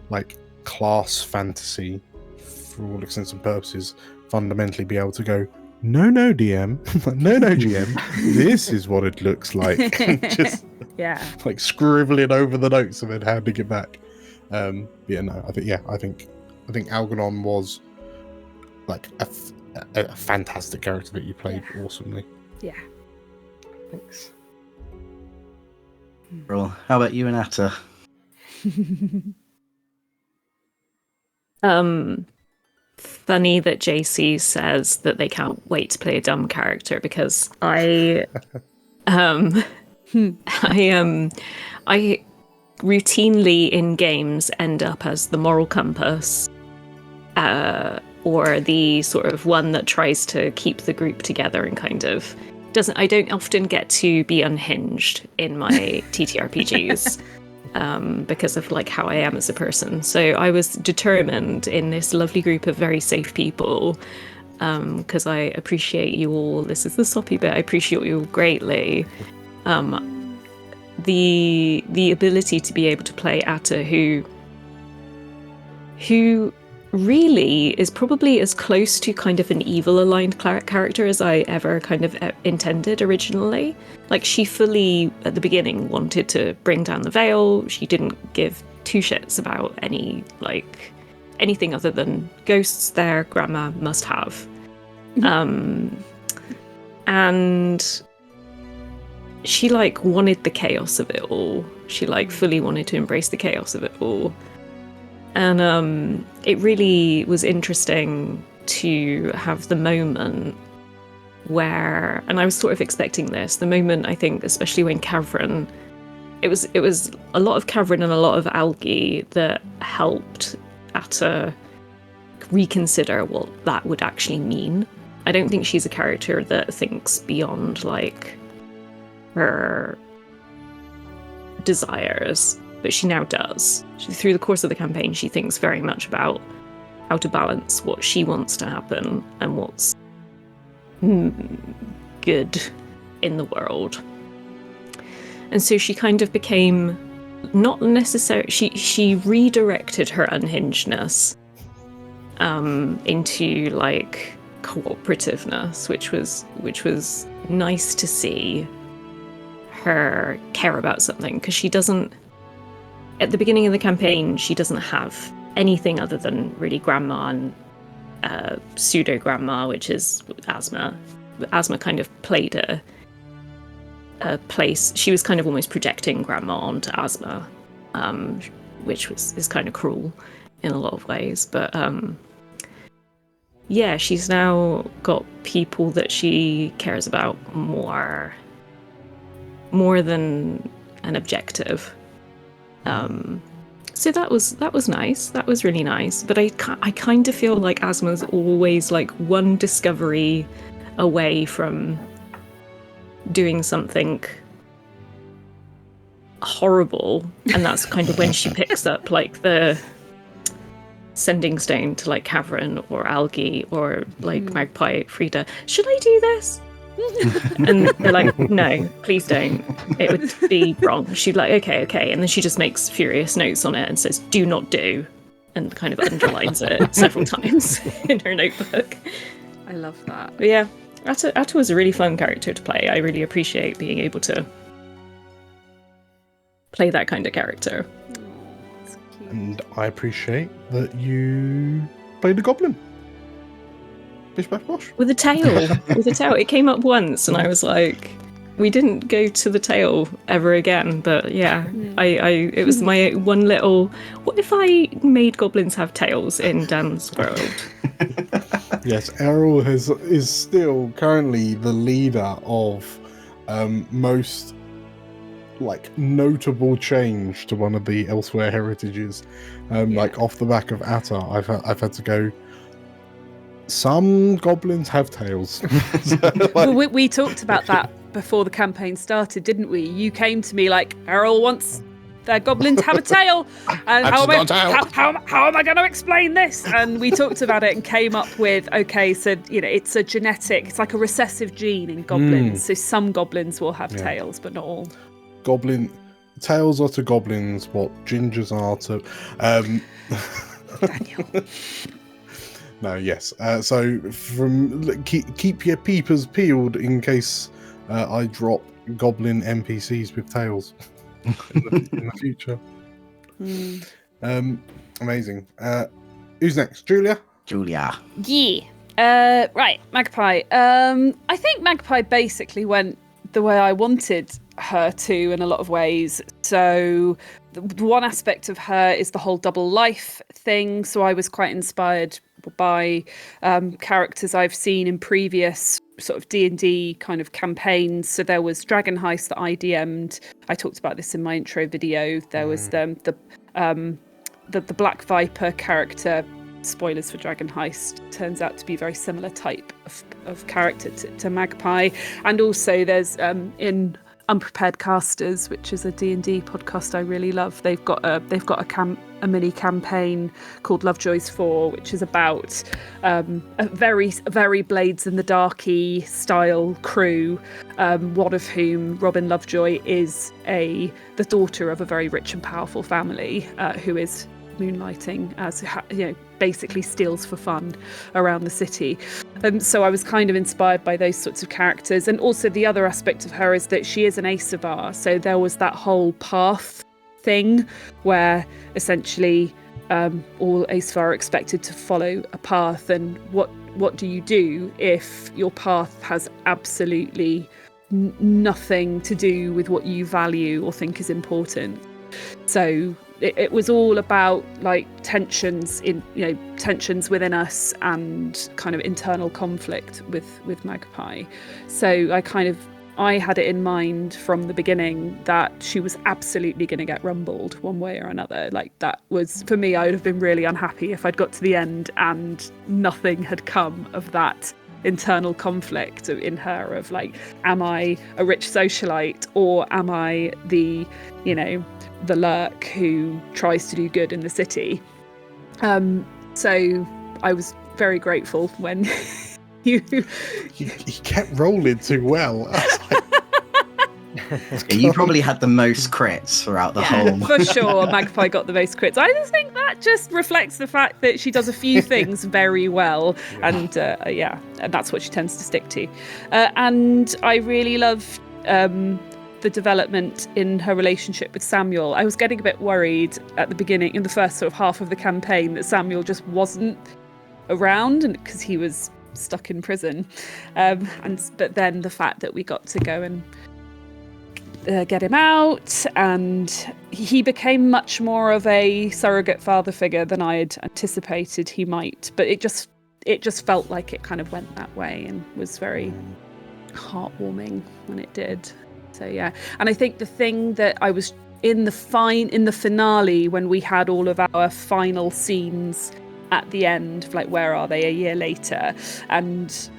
like class fantasy, for all intents and purposes, fundamentally be able to go, no DM, no GM, this is what it looks like. Just yeah, like scribbling over the notes and then handing it back. Yeah, no, I think Algernon was like a fantastic character that you played awesomely. Yeah. Thanks. Well, how about you and Atta? Funny that JC says that they can't wait to play a dumb character, because I routinely in games end up as the moral compass, or the sort of one that tries to keep the group together and kind of doesn't. I don't often get to be unhinged in my TTRPGs. Because of like how I am as a person. So I was determined in this lovely group of very safe people, because I appreciate you all. This is the soppy bit. I appreciate you all greatly. The ability to be able to play Atta, who really is probably as close to kind of an evil aligned character as I ever kind of intended originally. Like, she fully at the beginning wanted to bring down the veil. She didn't give two shits about anything other than ghosts there, grandma must have. And she like wanted the chaos of it all. She like fully wanted to embrace the chaos of it all. And it really was interesting to have the moment where, and I was sort of expecting this, the moment, I think, especially when Kavrin, it was a lot of Kavrin and a lot of Algae that helped Atta reconsider what that would actually mean. I don't think she's a character that thinks beyond like her desires, but she now does. Through the course of the campaign, she thinks very much about how to balance what she wants to happen and what's good in the world. And so she kind of became not necessarily, she redirected her unhingedness into like cooperativeness, which was nice to see her care about something, because she doesn't, at the beginning of the campaign, she doesn't have anything other than really grandma and pseudo grandma, which is Asma. Asma kind of played a place. She was kind of almost projecting grandma onto Asma, which is kind of cruel in a lot of ways. But yeah, she's now got people that she cares about more than an objective. So that was nice. That was really nice. But I kind of feel like Asma's always like one discovery away from doing something horrible, and that's kind of when she picks up like the sending stone to like Kavrin or Algae or like Magpie Frida. Should I do this? And they're like, no, please don't. It would be wrong. She'd like, okay. And then she just makes furious notes on it and says, do not do, and kind of underlines it several times in her notebook. I love that. But yeah, Atta was a really fun character to play. I really appreciate being able to play that kind of character. That's cute. And I appreciate that you played a goblin. Bish bash bosh. With a tail. It came up once and I was like, we didn't go to the tail ever again, but yeah, it was my one little, what if I made goblins have tails in Dan's world? Yes, Errol is still currently the leader of most like notable change to one of the Elsewhere heritages. Like off the back of Atta, I've had to go, some goblins have tails. So, like, Well, we talked about that before the campaign started, didn't we? You came to me like, Errol wants their goblin to have a tail, and how am I going to explain this? And we talked about it and came up with, okay, so it's a genetic, it's like a recessive gene in goblins. So some goblins will have tails, but not all. Goblin tails are to goblins what gingers are to Daniel. No, yes. So from keep your peepers peeled in case I drop goblin NPCs with tails in the future. Amazing. Who's next? Julia? Julia. Yeah. Right, Magpie. I think Magpie basically went the way I wanted her to in a lot of ways. So the one aspect of her is the whole double life thing. So I was quite inspired by characters I've seen in previous sort of D&D kind of campaigns. So there was Dragon Heist that I DM'd. I talked about this in my intro video. There was the Black Viper character. Spoilers for Dragon Heist, turns out to be a very similar type of character to Magpie. And also there's in Unprepared Casters, which is a D&D podcast I really love, they've got a mini campaign called Lovejoy's 4, which is about a very Blades in the Darky style crew, one of whom, Robin Lovejoy, is the daughter of a very rich and powerful family who is moonlighting as basically steals for fun around the city. So I was kind of inspired by those sorts of characters. And also the other aspect of her is that she is an Asavar. So there was that whole path thing where essentially all Asavar are expected to follow a path. And what do you do if your path has absolutely nothing to do with what you value or think is important? So it was all about like tensions within us and kind of internal conflict with Magpie. So I had it in mind from the beginning that she was absolutely going to get rumbled one way or another. Like that was, for me, I would have been really unhappy if I'd got to the end and nothing had come of that internal conflict in her of like, am I a rich socialite or am I the lurk who tries to do good in the city? So I was very grateful when you kept rolling too well. You probably had the most crits throughout the whole. For sure, Magpie got the most crits. I just think that just reflects the fact that she does a few things very well, and that's what she tends to stick to. And I really loved the development in her relationship with Samuel. I was getting a bit worried at the beginning, in the first sort of half of the campaign, that Samuel just wasn't around, and because he was stuck in prison. But then the fact that we got to go and get him out, and he became much more of a surrogate father figure than I had anticipated he might. But it just felt like it kind of went that way and was very heartwarming when it did. So yeah, and I think the thing that I was in the finale, when we had all of our final scenes at the end, like where are they a year later, and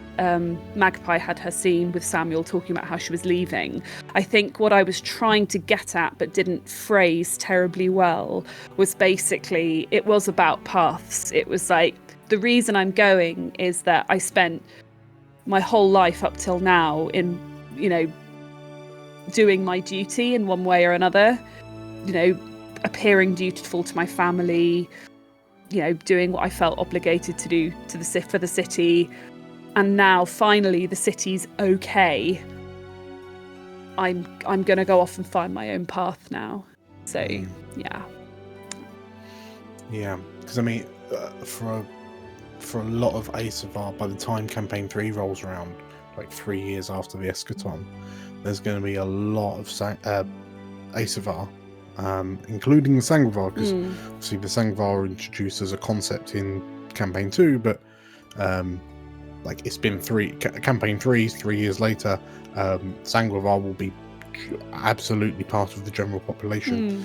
Magpie had her scene with Samuel talking about how she was leaving. I think what I was trying to get at but didn't phrase terribly well was basically it was about paths. It was like, the reason I'm going is that I spent my whole life up till now in doing my duty in one way or another, appearing dutiful to my family, doing what I felt obligated to do for the city. And now finally the city's okay. I'm going to go off and find my own path now. So yeah, because I mean, for a lot of Asavar, by the time campaign 3 rolls around, like 3 years after the Eschaton, there's going to be a lot of Asavar, including the Sangrevar, because obviously the Sangrevar are introduced as a concept in campaign 2, but like it's been campaign 3 3 years later. Sangrevar will be absolutely part of the general population.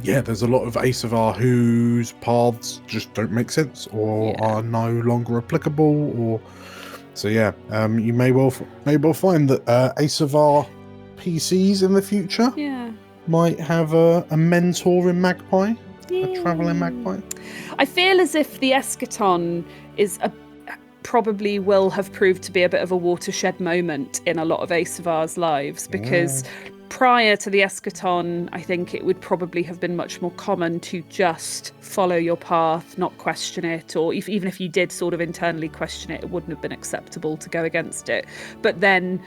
There's a lot of Asavar whose paths just don't make sense or are no longer applicable, or you may well find that Asavar PCs in the future might have a mentor in Magpie, a traveling Magpie. I feel as if the Eschaton is probably will have proved to be a bit of a watershed moment in a lot of Asavar's lives, because prior to the Eschaton, I think it would probably have been much more common to just follow your path, not question it, or even if you did sort of internally question it, it wouldn't have been acceptable to go against it. But then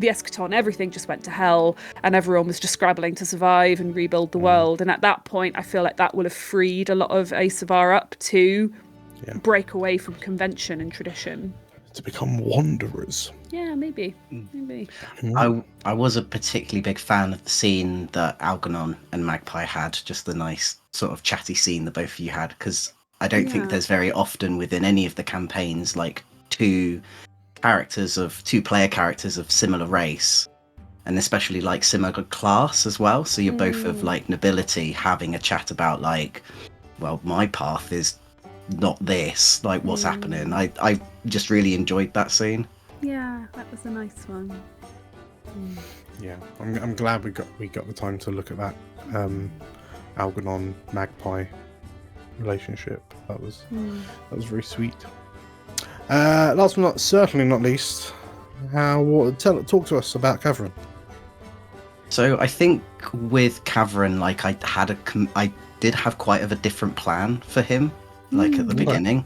the eschaton, everything just went to hell, and everyone was just scrabbling to survive and rebuild the world. And at that point, I feel like that will have freed a lot of Asavar up to break away from convention and tradition. To become wanderers. Yeah, maybe. I was a particularly big fan of the scene that Algernon and Magpie had, just the nice sort of chatty scene that both of you had, because I don't think there's very often within any of the campaigns like two player characters of similar race, and especially like similar class as well. So you're both of like nobility having a chat about like, well, my path is not this, like what's happening. I just really enjoyed that scene. Yeah, that was a nice one. Yeah, I'm glad we got the time to look at that Algernon Magpie relationship. That was very sweet. Last but certainly not least, talk to us about Cavern. So I think with Cavern, like I did have quite of a different plan for him, like at the beginning.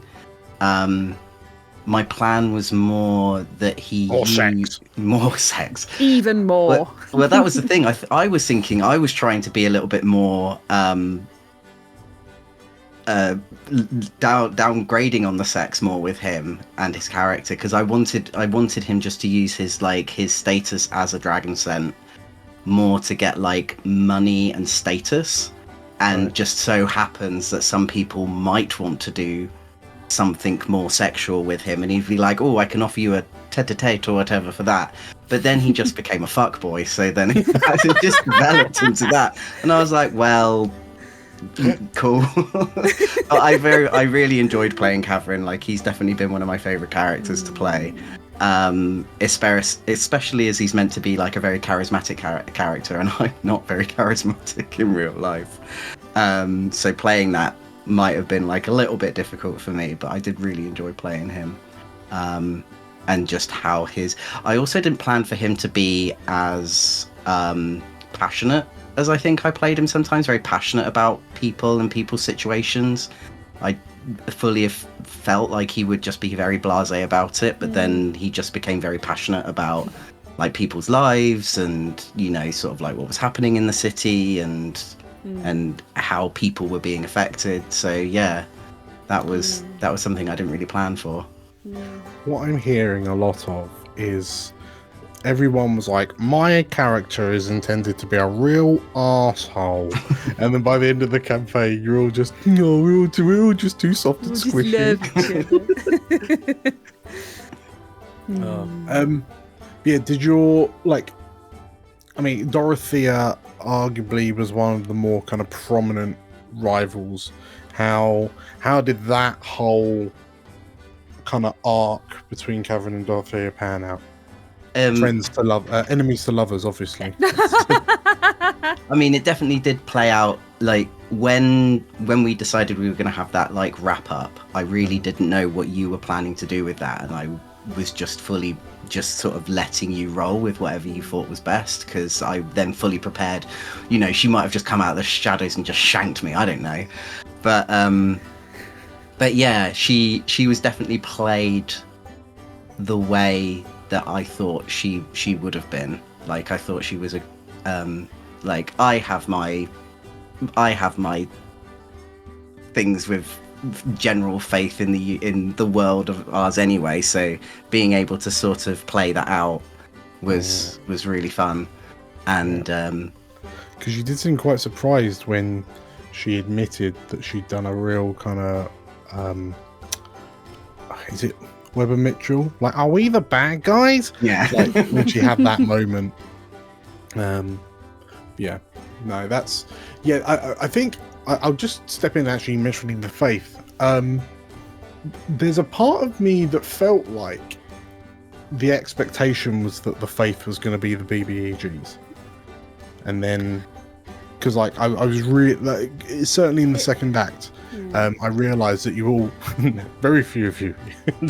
My plan was more that he more sex, even more. Well, that was the thing. I was thinking I was trying to be a little bit more downgrading on the sex more with him and his character, because I wanted him just to use his status as a dragon scent more to get like money and status, and just so happens that some people might want to do something more sexual with him, and he'd be like, oh, I can offer you a tete-a-tete or whatever for that. But then he just became a fuckboy, so then it just developed into that, and I was like, well, cool. I really enjoyed playing Cavern. Like, he's definitely been one of my favorite characters to play, especially as he's meant to be like a very charismatic character, and I'm not very charismatic in real life, so playing that might have been like a little bit difficult for me, but I did really enjoy playing him. And just how I also didn't plan for him to be as passionate as I think I played him sometimes, very passionate about people and people's situations. I fully felt like he would just be very blasé about it, but then he just became very passionate about like people's lives and, you know, sort of like what was happening in the city and how people were being affected. So yeah, that was something I didn't really plan for. What I'm hearing a lot of is everyone was like, my character is intended to be a real asshole, and then by the end of the campaign, you're all just, no, we're all just too soft and squishy. Yeah, did your Dorothea arguably was one of the more kind of prominent rivals. How did that whole kind of arc between Cavern and Dorothea pan out? Friends to love, enemies to lovers, obviously. I mean, it definitely did play out. Like when we decided we were going to have that like wrap up, I really didn't know what you were planning to do with that, and I was just sort of letting you roll with whatever you thought was best, because I then fully prepared. You know, she might have just come out of the shadows and just shanked me. I don't know, but yeah, she was definitely played the way that I thought she would have been. Like, I thought she was a like, I have my things with general faith in the world of ours anyway, so being able to sort of play that out was really fun. And because you did seem quite surprised when she admitted that she'd done a real kind of is it Weber Mitchell, like, are we the bad guys? Yeah. Like, when she had that moment. Yeah, no, that's, yeah, I think I'll just step in actually mentioning the faith. There's a part of me that felt like the expectation was that the faith was going to be the BBEGs, and then because like I was really like, certainly in the second act, I realised that you all, very few of you,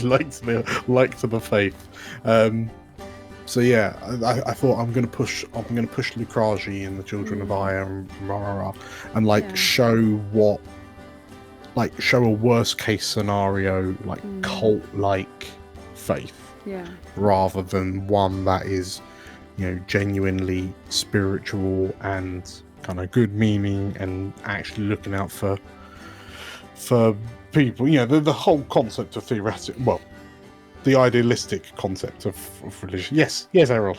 liked the faith. So yeah, I thought I'm gonna push Lukragi and the Children of Aya and like show a worst case scenario, like cult like faith, rather than one that is genuinely spiritual and kind of good meaning and actually looking out for people. The whole concept of theoretic, well, the idealistic concept of religion. Yes, Errol.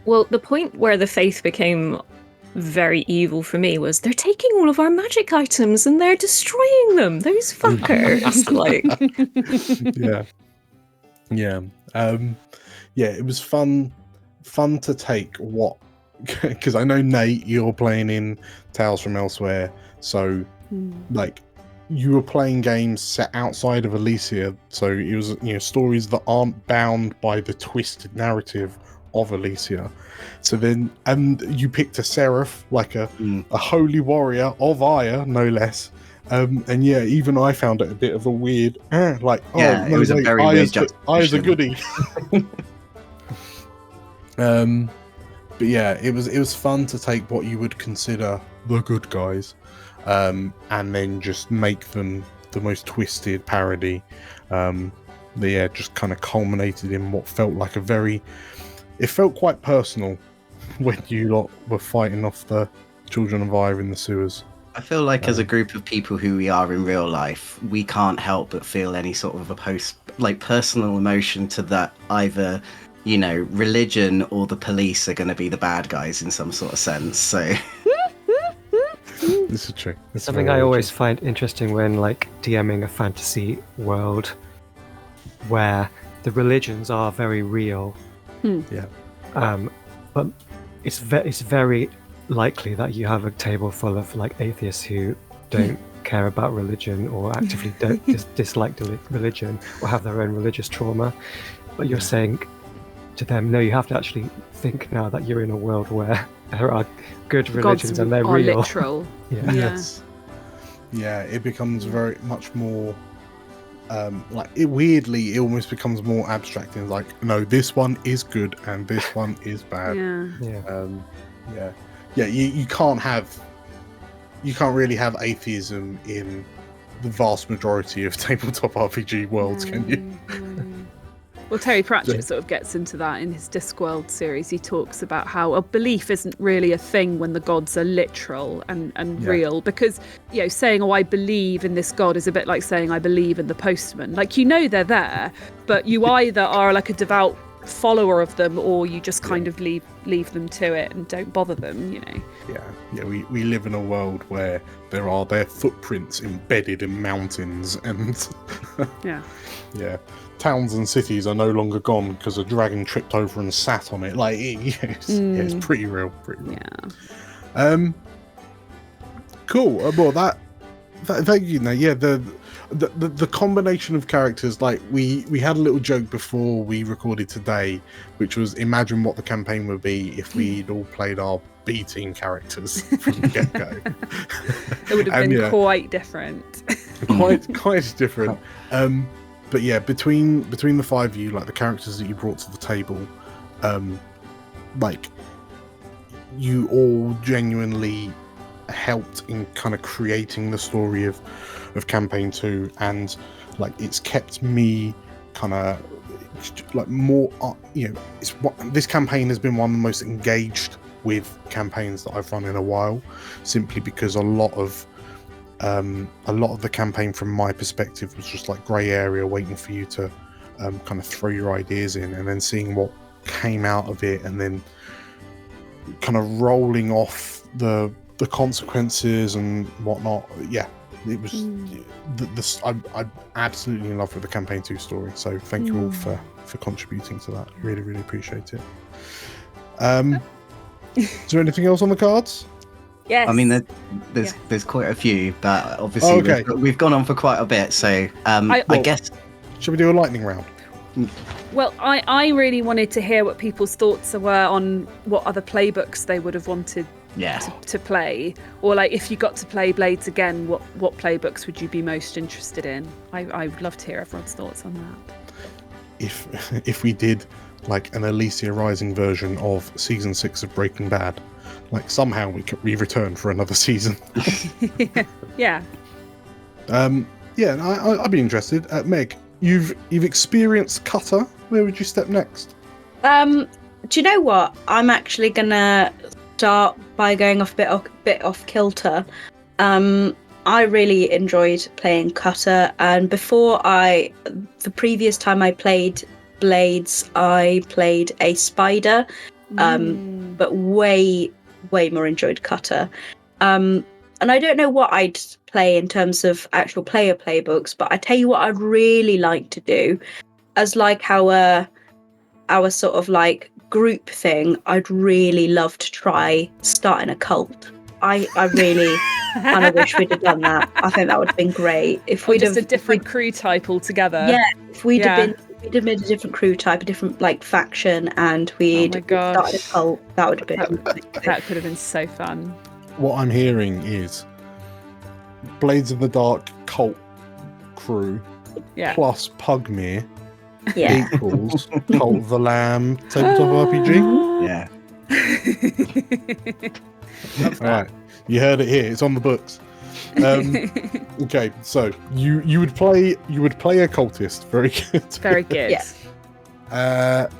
Well, the point where the faith became very evil for me was they're taking all of our magic items and they're destroying them. Those fuckers. It was fun to take what, because I know, Nate, you're playing in Tales from Elsewhere, so you were playing games set outside of Elysia, so it was stories that aren't bound by the twisted narrative of Elysia. So then, and you picked a seraph, like a holy warrior of Aya, no less. And even I found it a bit of a weird, it was a very weird Aya's a goodie. But yeah, it was fun to take what you would consider the good guys, and then just make them the most twisted parody. Just kind of culminated in what felt like it felt quite personal when you lot were fighting off the children of Aya in the sewers. I feel like as a group of people who we are in real life, we can't help but feel any sort of personal emotion to that. Either, religion or the police are going to be the bad guys in some sort of sense. So this is true. Something I always find interesting when DMing a fantasy world where the religions are very real. Yeah. But it's very likely that you have a table full of atheists who don't care about religion or actively don't dislike religion or have their own religious trauma. But you're saying to them, no, you have to actually think now that you're in a world where there are good religions and they're real. Literal. Yes. Yeah, it becomes very much more weirdly, it almost becomes more abstract and no, this one is good and this one is bad. You can't really have atheism in the vast majority of tabletop RPG worlds, can you? Well, Terry Pratchett sort of gets into that in his Discworld series. He talks about how a belief isn't really a thing when the gods are literal and real, because saying, oh, I believe in this god is a bit like saying I believe in the postman. They're there, but you either are a devout follower of them or you just kind of leave them to it and don't bother them. We live in a world where there are their footprints embedded in mountains and towns and cities are no longer gone because a dragon tripped over and sat on it. It's pretty real. Cool. Well, thank you. The combination of characters, we had a little joke before we recorded today, which was imagine what the campaign would be if we'd all played our B team characters from the get-go. It would have been quite different. quite different. But yeah, between the five of you, the characters that you brought to the table, you all genuinely helped in kind of creating the story of campaign 2, and it's kept me kind of more this campaign has been one of the most engaged with campaigns that I've run in a while, simply because a lot of the campaign from my perspective was just grey area waiting for you to kind of throw your ideas in, and then seeing what came out of it, and then kind of rolling off the consequences and whatnot. It was I'm absolutely in love with the campaign 2 story, so thank you all for contributing to that. Really appreciate it. Is there anything else on the cards? Yes. I mean, there's quite a few, but obviously we've gone on for quite a bit, so I guess... Should we do a lightning round? Well, I really wanted to hear what people's thoughts were on what other playbooks they would have wanted to play, or if you got to play Blades again, what playbooks would you be most interested in? I would love to hear everyone's thoughts on that. If we did an Elysia Rising version of season 6 of Breaking Bad, somehow we return for another season. Yeah. I'd be interested. Meg, you've experienced Cutter. Where would you step next? Do you know what? I'm actually gonna start by going off a bit off kilter. I really enjoyed playing Cutter, and the previous time I played Blades, I played a Spider, but way more enjoyed Cutter. And I don't know what I'd play in terms of actual player playbooks, but I tell you what I'd really like to do, as like our sort of like group thing, I'd really love to try starting a cult. I really kind of wish we'd have done that. I think that would have been great if we'd just have a different crew type altogether. Yeah, if we'd have made a different crew type, a different like faction, and we'd started a cult, that would have been that could have been so fun. What I'm hearing is Blades in the Dark cult crew plus Pugmere equals Cult of the Lamb tabletop RPG. Yeah. All right, you heard it here. It's on the books. Okay, so you would play a cultist. Very good. Very good. Yeah.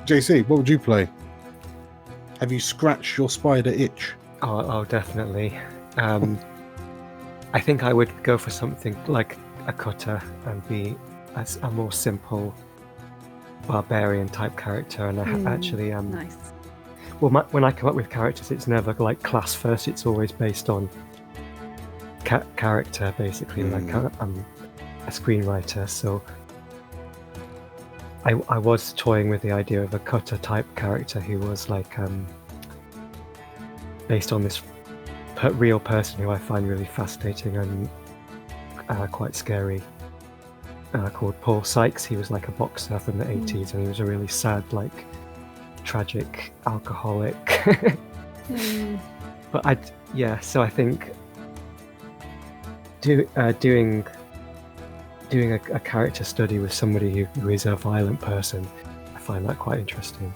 JC, what would you play? Have you scratched your spider itch? Oh, definitely. I think I would go for something like a Cutter and be a more simple barbarian type character. And I actually nice. Well, when I come up with characters, it's never like class first. It's always based on character, basically. Like I'm a screenwriter, so I was toying with the idea of a Cutter type character who was like based on this real person who I find really fascinating and quite scary. Called Paul Sykes. He was like a boxer from the 80s, and he was a really sad, like, tragic alcoholic. But so I think doing a character study with somebody who is a violent person, I find that quite interesting.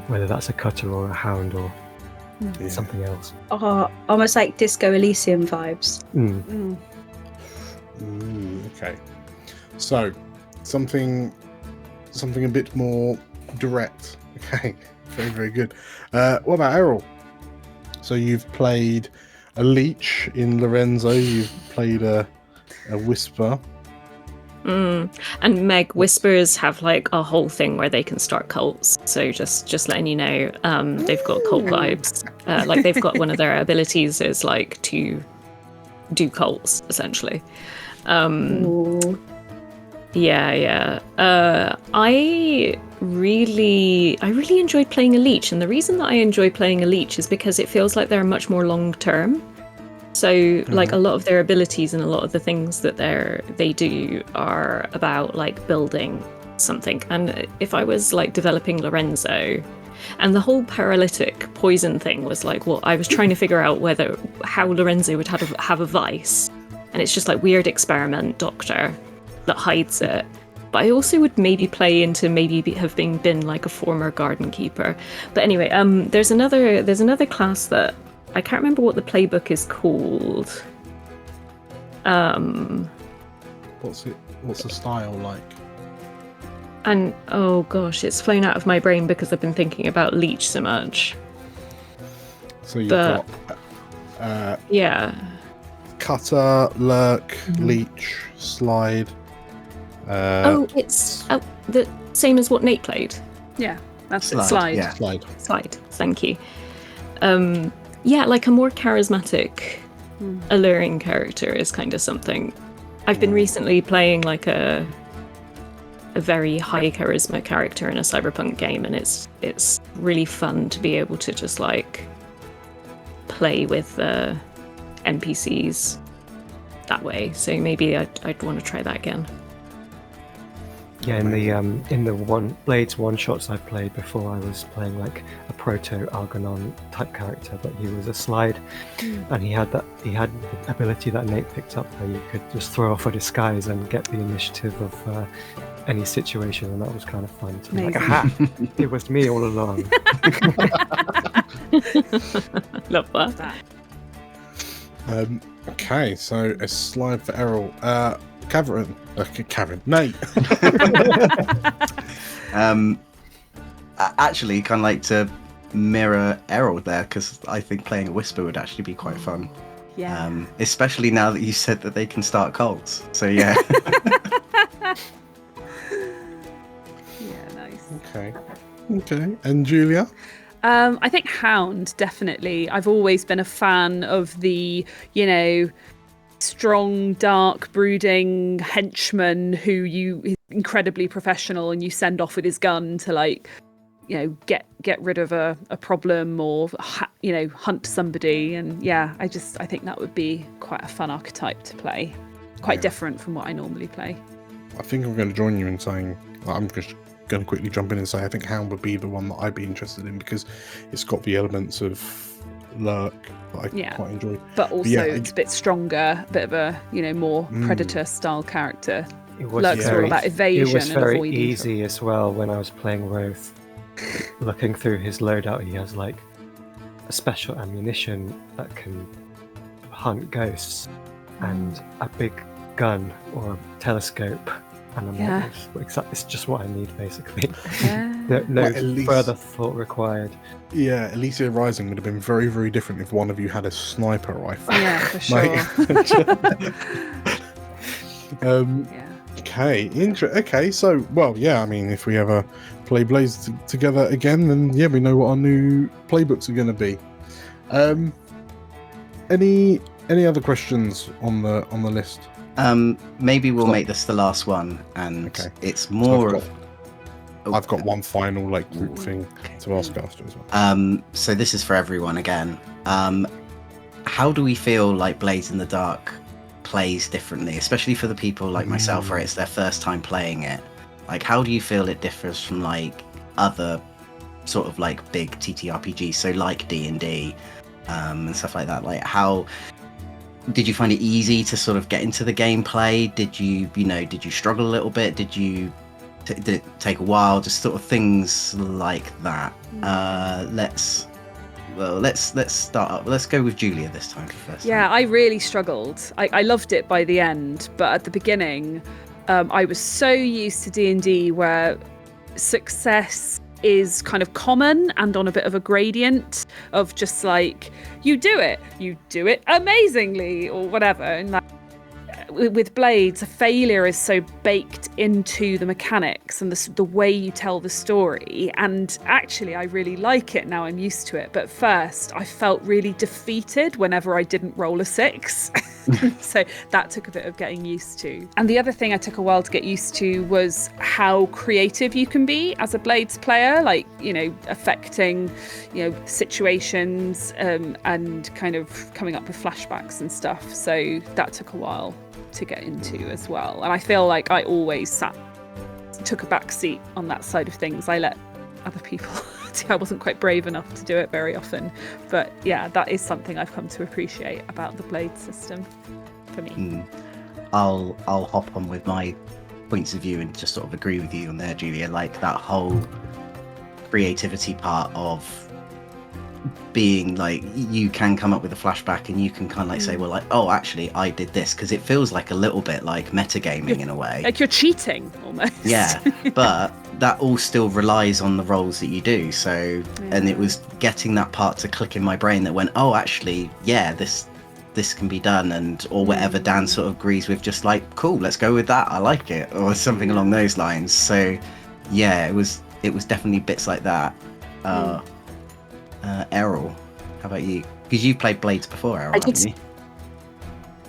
Whether that's a Cutter or a Hound or something else. Almost like Disco Elysium vibes. Okay. So, something a bit more direct. Okay, very, very good. What about Errol? So you've played a leech in Lorenzo. You've played a whisper. And Meg, whispers have like a whole thing where they can start cults. So just letting you know, they've got cult vibes. Like they've got one of their abilities is like to do cults essentially. I really enjoyed playing a leech, and the reason that I enjoy playing a leech is because it feels like they're much more long term. So like a lot of their abilities and a lot of the things that they do are about like building something. And if I was like developing Lorenzo, and the whole paralytic poison thing was like what I was trying to figure out how Lorenzo would have a vice, and it's just like weird experiment doctor that hides it. But I also would maybe play into have been like a former garden keeper. But anyway, there's another class that I can't remember what the playbook is called. What's the style like? And oh gosh, it's flown out of my brain because I've been thinking about leech so much. So you've got Cutter, Lurk, Leech, Slide. It's the same as what Nate played. Yeah, that's Slide. it. Slide. Slide. Thank you. Like a more charismatic, alluring character is kind of something. I've been recently playing like a very high charisma character in a cyberpunk game, and it's really fun to be able to just like play with NPCs that way. So maybe I'd want to try that again. Yeah, in the Blades one shots I've played before, I was playing like a proto Algernon type character, but he was a slide, and he had the ability that Nate picked up where you could just throw off a disguise and get the initiative of any situation, and that was kind of fun to be like, aha, it was me all along. Love that. Okay, so a slide for Errol. Karen, Nate. Actually, kind of like to mirror Errol there, because I think playing a Whisper would actually be quite fun. Yeah. Especially now that you said that they can start cults. So yeah. Yeah, nice. Okay. And Julia? I think Hound, definitely. I've always been a fan of the, strong, dark, brooding henchman who is incredibly professional and you send off with his gun to get rid of a problem or hunt somebody. And yeah, I think that would be quite a fun archetype to play. Quite different from what I normally play. I think I'm going to join you in saying, I'm just going to quickly jump in and say I think Hound would be the one that I'd be interested in, because it's got the elements of Lurk that I quite enjoy. But also it's a bit stronger, a bit of a more predator style character. Lurk's all about evasion. It was very and easy as well when I was playing Roth. Looking through his loadout, he has like a special ammunition that can hunt ghosts and a big gun or a telescope. And I'm like, it's just what I need, basically. Yeah. no further thought required. Yeah, Elysia Rising would have been very, very different if one of you had a sniper rifle. Yeah, for sure. Okay, so, I mean, if we ever play Blades together again, then we know what our new playbooks are going to be. Any other questions on the list? Maybe we'll make this the last one, and it's more I've got one final group thing to ask after as well. So this is for everyone again. How do we feel like Blades in the Dark plays differently, especially for the people like myself where it's their first time playing it? Like, how do you feel it differs from other sort of big TTRPGs, so like D&D and stuff like that? Like, how did you find it easy to sort of get into the gameplay? Did you struggle a little bit? Did it take a while? Just sort of things like that. Let's start up. Let's go with Julia this time first. Yeah, I really struggled. I loved it by the end, but at the beginning, I was so used to D&D where success is kind of common and on a bit of a gradient of just you do it amazingly or whatever. And with Blades, a failure is so baked into the mechanics and the way you tell the story. And actually, I really like it now. I'm used to it. But first, I felt really defeated whenever I didn't roll a 6. So that took a bit of getting used to. And the other thing I took a while to get used to was how creative you can be as a Blades player, affecting, situations and kind of coming up with flashbacks and stuff. So that took a while to get into as well. And I feel like I always took a back seat on that side of things. I let other people I wasn't quite brave enough to do it very often. But yeah, that is something I've come to appreciate about the Blade system for me. I'll hop on with my points of view and just sort of agree with you on there, Julia. Like that whole creativity part of being you can come up with a flashback and you can kind of say, well, oh, actually I did this, because it feels like a little bit like metagaming in a way. Like you're cheating almost. Yeah, but that all still relies on the roles that you do. So, and it was getting that part to click in my brain that went, oh, actually, yeah, this can be done, and or whatever Dan sort of agrees with, just cool, let's go with that, I like it, or something along those lines. So yeah, it was definitely bits like that. Errol, how about you? Because you've played Blades before, Errol, haven't you?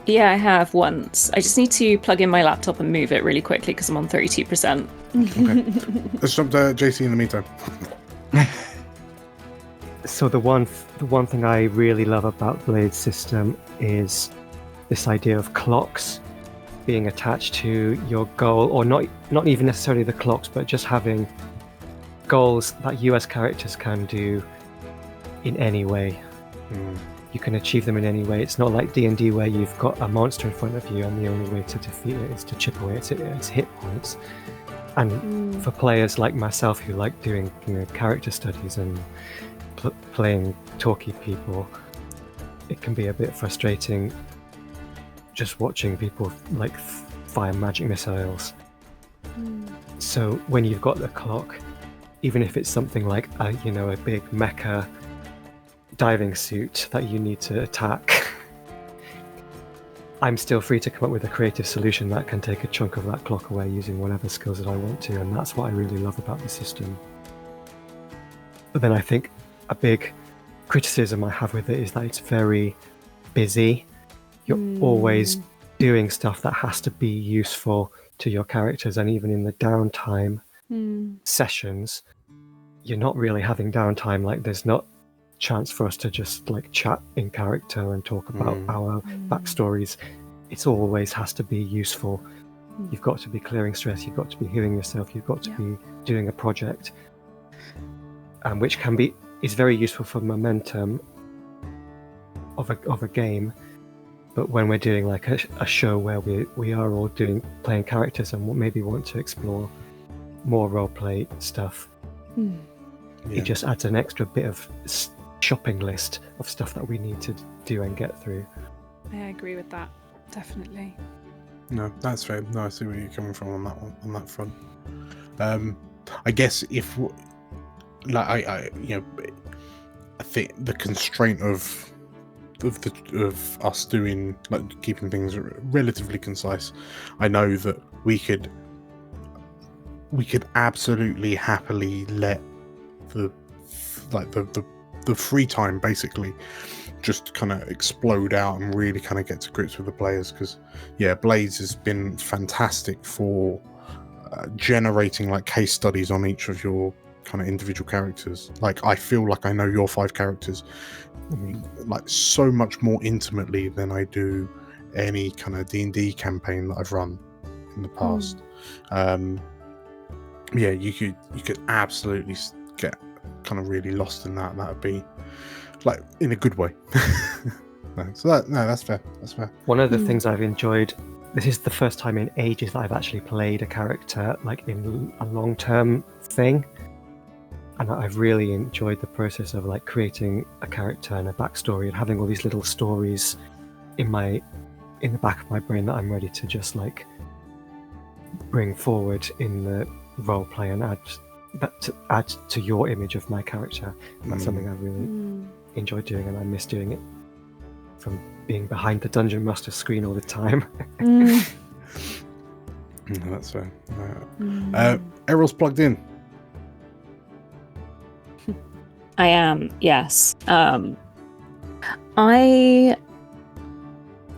Yeah, I have once. I just need to plug in my laptop and move it really quickly because I'm on 32%. Okay. Let's jump to JC in the meantime. So the one thing I really love about Blade's system is this idea of clocks being attached to your goal, or not even necessarily the clocks, but just having goals that you as characters can do in any way. You can achieve them in any way. It's not like D&D where you've got a monster in front of you and the only way to defeat it is to chip away its hit points. And for players like myself who like doing character studies and playing talky people, it can be a bit frustrating just watching people fire magic missiles. So when you've got the clock, even if it's something like a big mecha diving suit that you need to attack, I'm still free to come up with a creative solution that can take a chunk of that clock away using whatever skills that I want to, and that's what I really love about the system. But then I think a big criticism I have with it is that it's very busy. You're always doing stuff that has to be useful to your characters, and even in the downtime sessions, you're not really having downtime. Like, there's not chance for us to just like chat in character and talk about our backstories. It always has to be useful. You've got to be clearing stress, you've got to be healing yourself, you've got to be doing a project, which is very useful for momentum of a game. But when we're doing like a show where we are all playing characters and maybe want to explore more roleplay stuff, it just adds an extra bit of shopping list of stuff that we need to do and get through. I agree with that, definitely. No, that's fair. No, I see where you're coming from on that one, on that front. I guess if, like, I think the constraint of us doing, like, keeping things relatively concise, I know that we could absolutely happily let the free time basically just kind of explode out and really kind of get to grips with the players, because Blades has been fantastic for generating like case studies on each of your kind of individual characters. Like, I feel like I know your 5 characters like so much more intimately than I do any kind of D&D campaign that I've run in the past. You could absolutely get kind of really lost in that, and that would be like in a good way. That's fair. One of the things I've enjoyed, this is the first time in ages that I've actually played a character like in a long-term thing, and I've really enjoyed the process of like creating a character and a backstory and having all these little stories in the back of my brain that I'm ready to just like bring forward in the role play and add to your image of my character. And that's something I really enjoy doing, and I miss doing it from being behind the Dungeon Master screen all the time. That's fair. Errol's plugged in. I am, yes.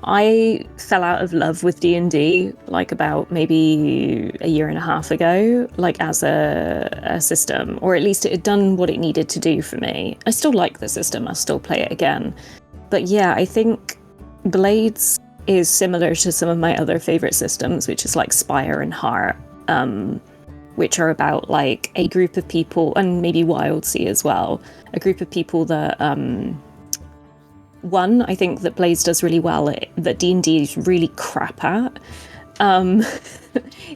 I fell out of love with D&D like about maybe a year and a half ago, like as a system, or at least it had done what it needed to do for me. I still like the system, I'll still play it again. But yeah, I think Blades is similar to some of my other favourite systems, which is like Spire and Heart, which are about like a group of people, and maybe Wildsea as well, a group of people that one, I think that Blades does really well that D&D is really crap at,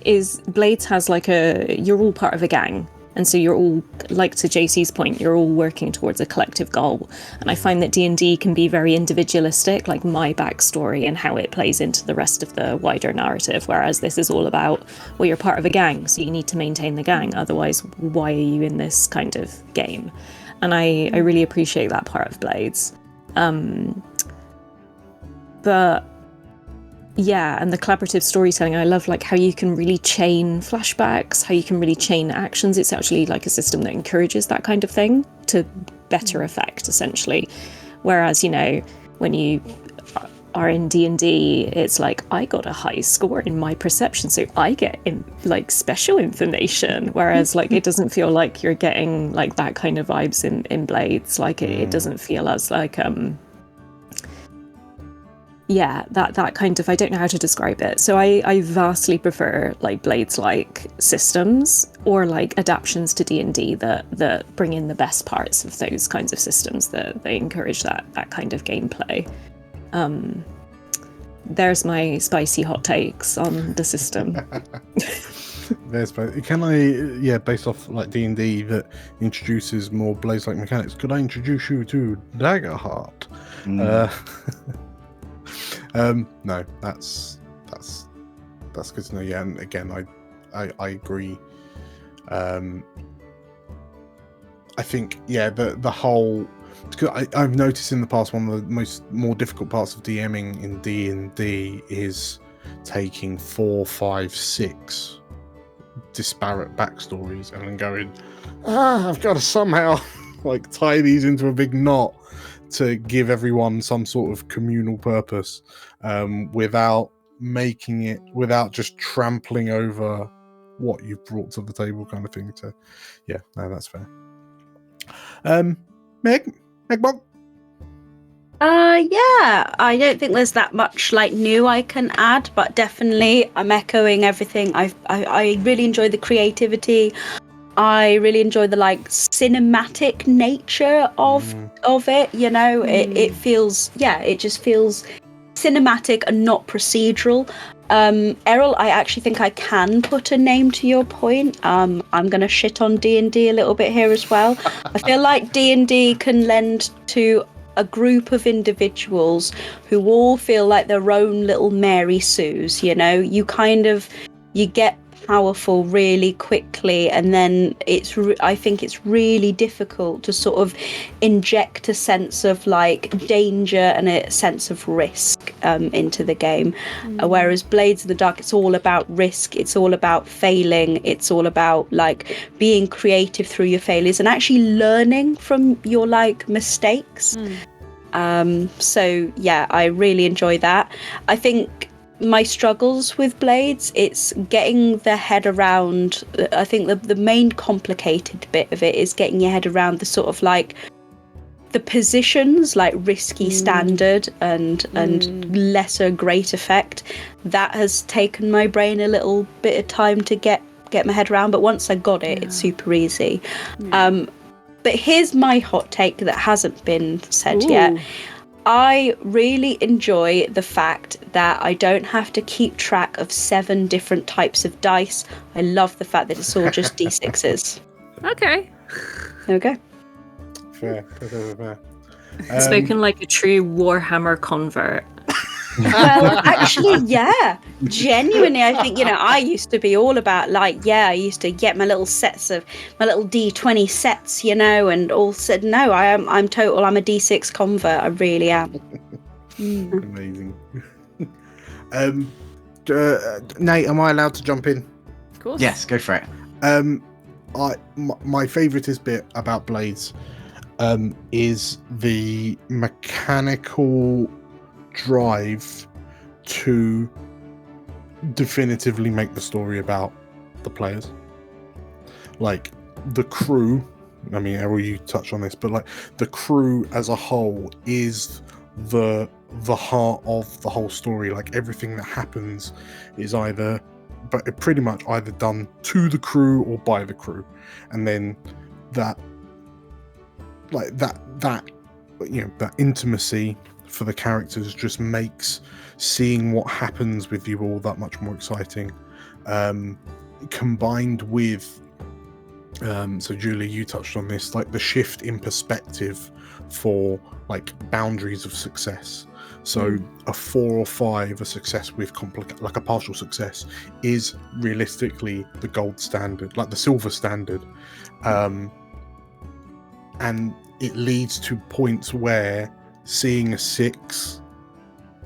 is Blades has like you're all part of a gang, and so you're all, like to JC's point, you're all working towards a collective goal. And I find that D&D can be very individualistic, like my backstory and how it plays into the rest of the wider narrative, whereas this is all about, well, you're part of a gang, so you need to maintain the gang, otherwise why are you in this kind of game? And I really appreciate that part of Blades. But yeah, and the collaborative storytelling, I love like how you can really chain flashbacks, how you can really chain actions. It's actually like a system that encourages that kind of thing to better effect, essentially. Whereas, when you are in D&D, it's like, I got a high score in my perception, so I get like special information. Whereas like it doesn't feel like you're getting like that kind of vibes in Blades. Like it doesn't feel as like that kind of, I don't know how to describe it. So I vastly prefer like Blades like systems, or like adaptations to D&D that bring in the best parts of those kinds of systems, that they encourage that kind of gameplay. There's my spicy hot takes on the system. Can I, based off like D&D that introduces more Blades-like mechanics, could I introduce you to Daggerheart? No, that's good to know. Yeah, and again, I agree. I think the whole. I've noticed in the past one of the more difficult parts of DMing in D&D is taking 4, 5, 6 disparate backstories and then going, I've got to somehow like tie these into a big knot to give everyone some sort of communal purpose, without just trampling over what you've brought to the table, kind of thing. That's fair. Megbog? Yeah, I don't think there's that much like new I can add, but definitely I'm echoing everything. I really enjoy the creativity. I really enjoy the like cinematic nature of it. You know, it feels it just feels cinematic and not procedural. Errol, I actually think I can put a name to your point. I'm gonna shit on D&D a little bit here as well. I feel like D&D can lend to a group of individuals who all feel like their own little Mary Sues. You know, you get powerful really quickly, and then I think it's really difficult to sort of inject a sense of like danger and a sense of risk into the game. Whereas Blades in the Dark, it's all about risk, it's all about failing, it's all about like being creative through your failures and actually learning from your like mistakes. So yeah, I really enjoy that. I think my struggles with Blades, it's getting the head around. I think the main complicated bit of it is getting your head around the sort of like the positions, like risky standard and lesser great effect. That has taken my brain a little bit of time to get my head around, but once I got it, it's super easy. But here's my hot take that hasn't been said yet. I really enjoy the fact that I don't have to keep track of 7 different types of dice. I love the fact that it's all just D6s. Okay. There we go. Fair. Spoken like a true Warhammer convert. Well, actually, yeah. Genuinely, I think, I used to be all about I used to get my little D20 sets, and all said, no, I'm a D6 convert. I really am. Amazing. Nate, am I allowed to jump in? Of course. Yes, go for it. My favouriteest bit about Blades is the mechanical drive to definitively make the story about the players. Like the crew, I mean, Errol, you touched on this, but like the crew as a whole is the heart of the whole story. Like everything that happens is pretty much either done to the crew or by the crew, and then that intimacy for the characters just makes seeing what happens with you all that much more exciting. Combined with so Julie, you touched on this, like the shift in perspective for like boundaries of success. So a 4 or 5, a success with like a partial success, is realistically the gold standard, like the silver standard, and it leads to points where seeing a 6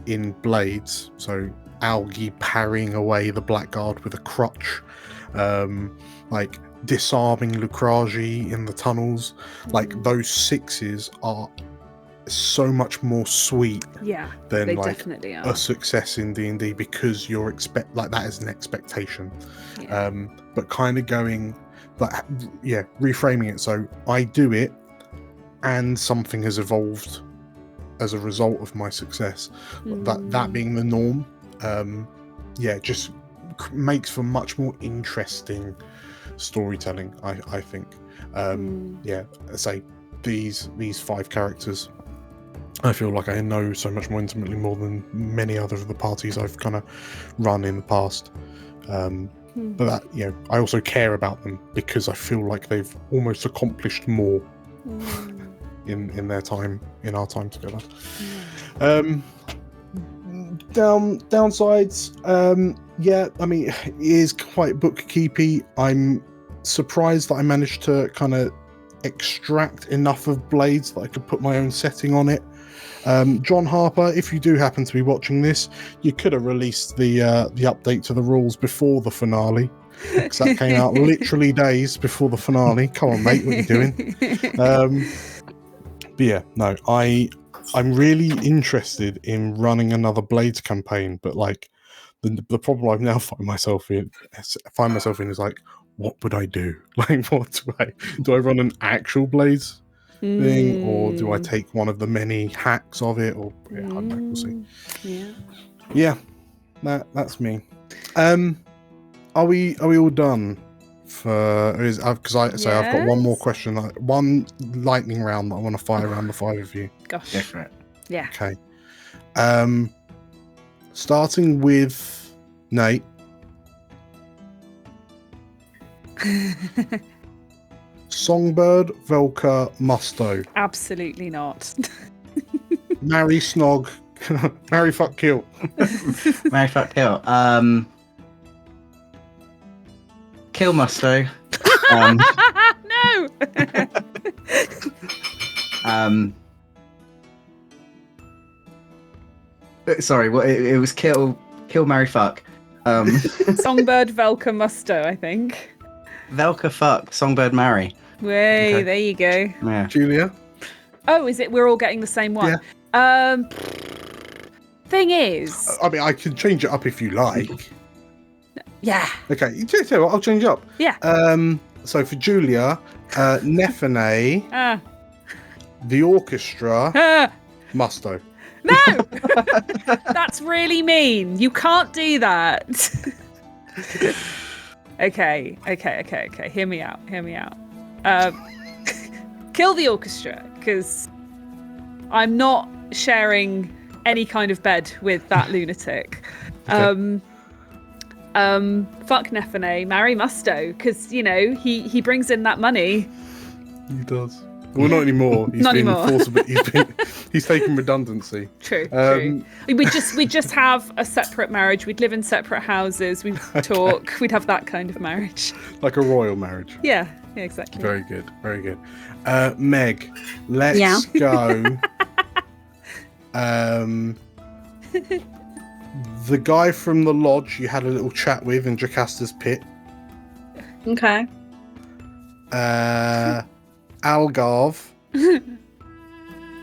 in Blades, so Algie parrying away the Blackguard with a crutch, like disarming Lucragi in the tunnels, like those 6s are so much more sweet than like definitely are. a success in D&D, because you're that is an expectation. But kind of going reframing it, so I do it and something has evolved as a result of my success, that being the norm, just makes for much more interesting storytelling, I think. I say these 5 characters, I feel like I know so much more intimately, more than many other of the parties I've kind of run in the past. But that, I also care about them because I feel like they've almost accomplished more in our time together. Downsides, I mean, it is quite bookkeepy. I'm surprised that I managed to kind of extract enough of Blades that I could put my own setting on it. John Harper, if you do happen to be watching this, you could have released the update to the rules before the finale, because that came out literally days before the finale. Come on, mate, what are you doing? But yeah, no, I'm really interested in running another Blades campaign, but like the problem I now find myself in is like, what would I do? Like, what do I run an actual Blades thing, or do I take one of the many hacks of it, or I don't know, we'll see. Yeah, that's me. Are we all done for, because I've got one more question, one lightning round that I want to fire around the five of you. Gosh. Different. Yeah. Okay. Starting with Nate. Songbird, Velka, Musto. Absolutely not. Marry, Snog. Marry, fuck, kill. Marry, fuck, kill. Kill Musto. No. Sorry, what it was? Kill, marry, fuck. Songbird, Velka, Musto, I think. Velka, fuck. Songbird, marry. Way, Okay. there you go. Yeah. Julia. Oh, is it? We're all getting the same one. Yeah. Thing is, I mean, I can change it up if you like. yeah. Okay, you tell you what, I'll change it up. Yeah. So for Julia, Nefene, the orchestra, Musto. No! That's really mean. You can't do that. Okay. Hear me out. Kill the orchestra, because I'm not sharing any kind of bed with that lunatic. Okay. Fuck Nefene, marry Musto, because, you know, he brings in that money. He does. Well, not anymore. He's Not been anymore. forcibly. He's taken redundancy. True. We'd just have a separate marriage. We'd live in separate houses. We'd talk. We'd have that kind of marriage. Like a royal marriage. Yeah, exactly. Very good. Meg, let's go. The guy from the lodge you had a little chat with in Jocasta's pit. Okay. Algarve,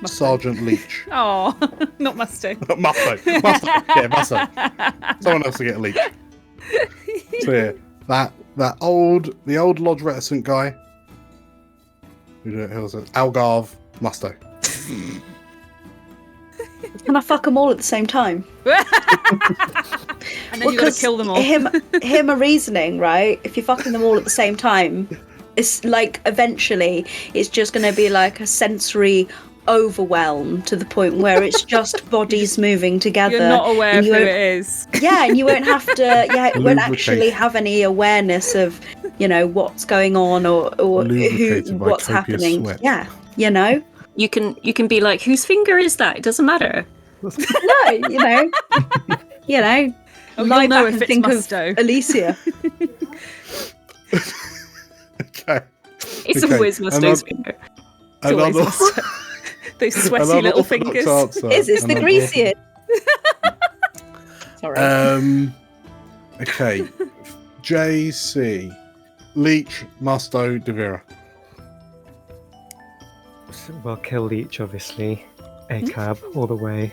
Sergeant Leach. Oh, not Musto. Musto. Yeah, Musto. Someone else to get a leech. So yeah, the old lodge reticent guy. Who was it? Algarve, Musto. Can I fuck them all at the same time? And then you gotta kill them all. Him a reasoning, right? If you're fucking them all at the same time, it's like eventually it's just going to be like a sensory overwhelm to the point where it's just bodies moving together. You're not aware of who it is. Yeah, and you won't have to. Yeah, it won't actually have any awareness of, you know, what's going on or what's happening. Sweat. Yeah, you know. You can be like, whose finger is that? It doesn't matter. No, you know. Oh, lie you'll know back if and it's think Musto. of Elysia. Okay. It's always Musto's finger. It's always Musto. Those sweaty little fingers. Is this the greasiest? Sorry. Okay. JC. Leech, Musto, Devira. Well, kill Leech, obviously. ACAB, all the way.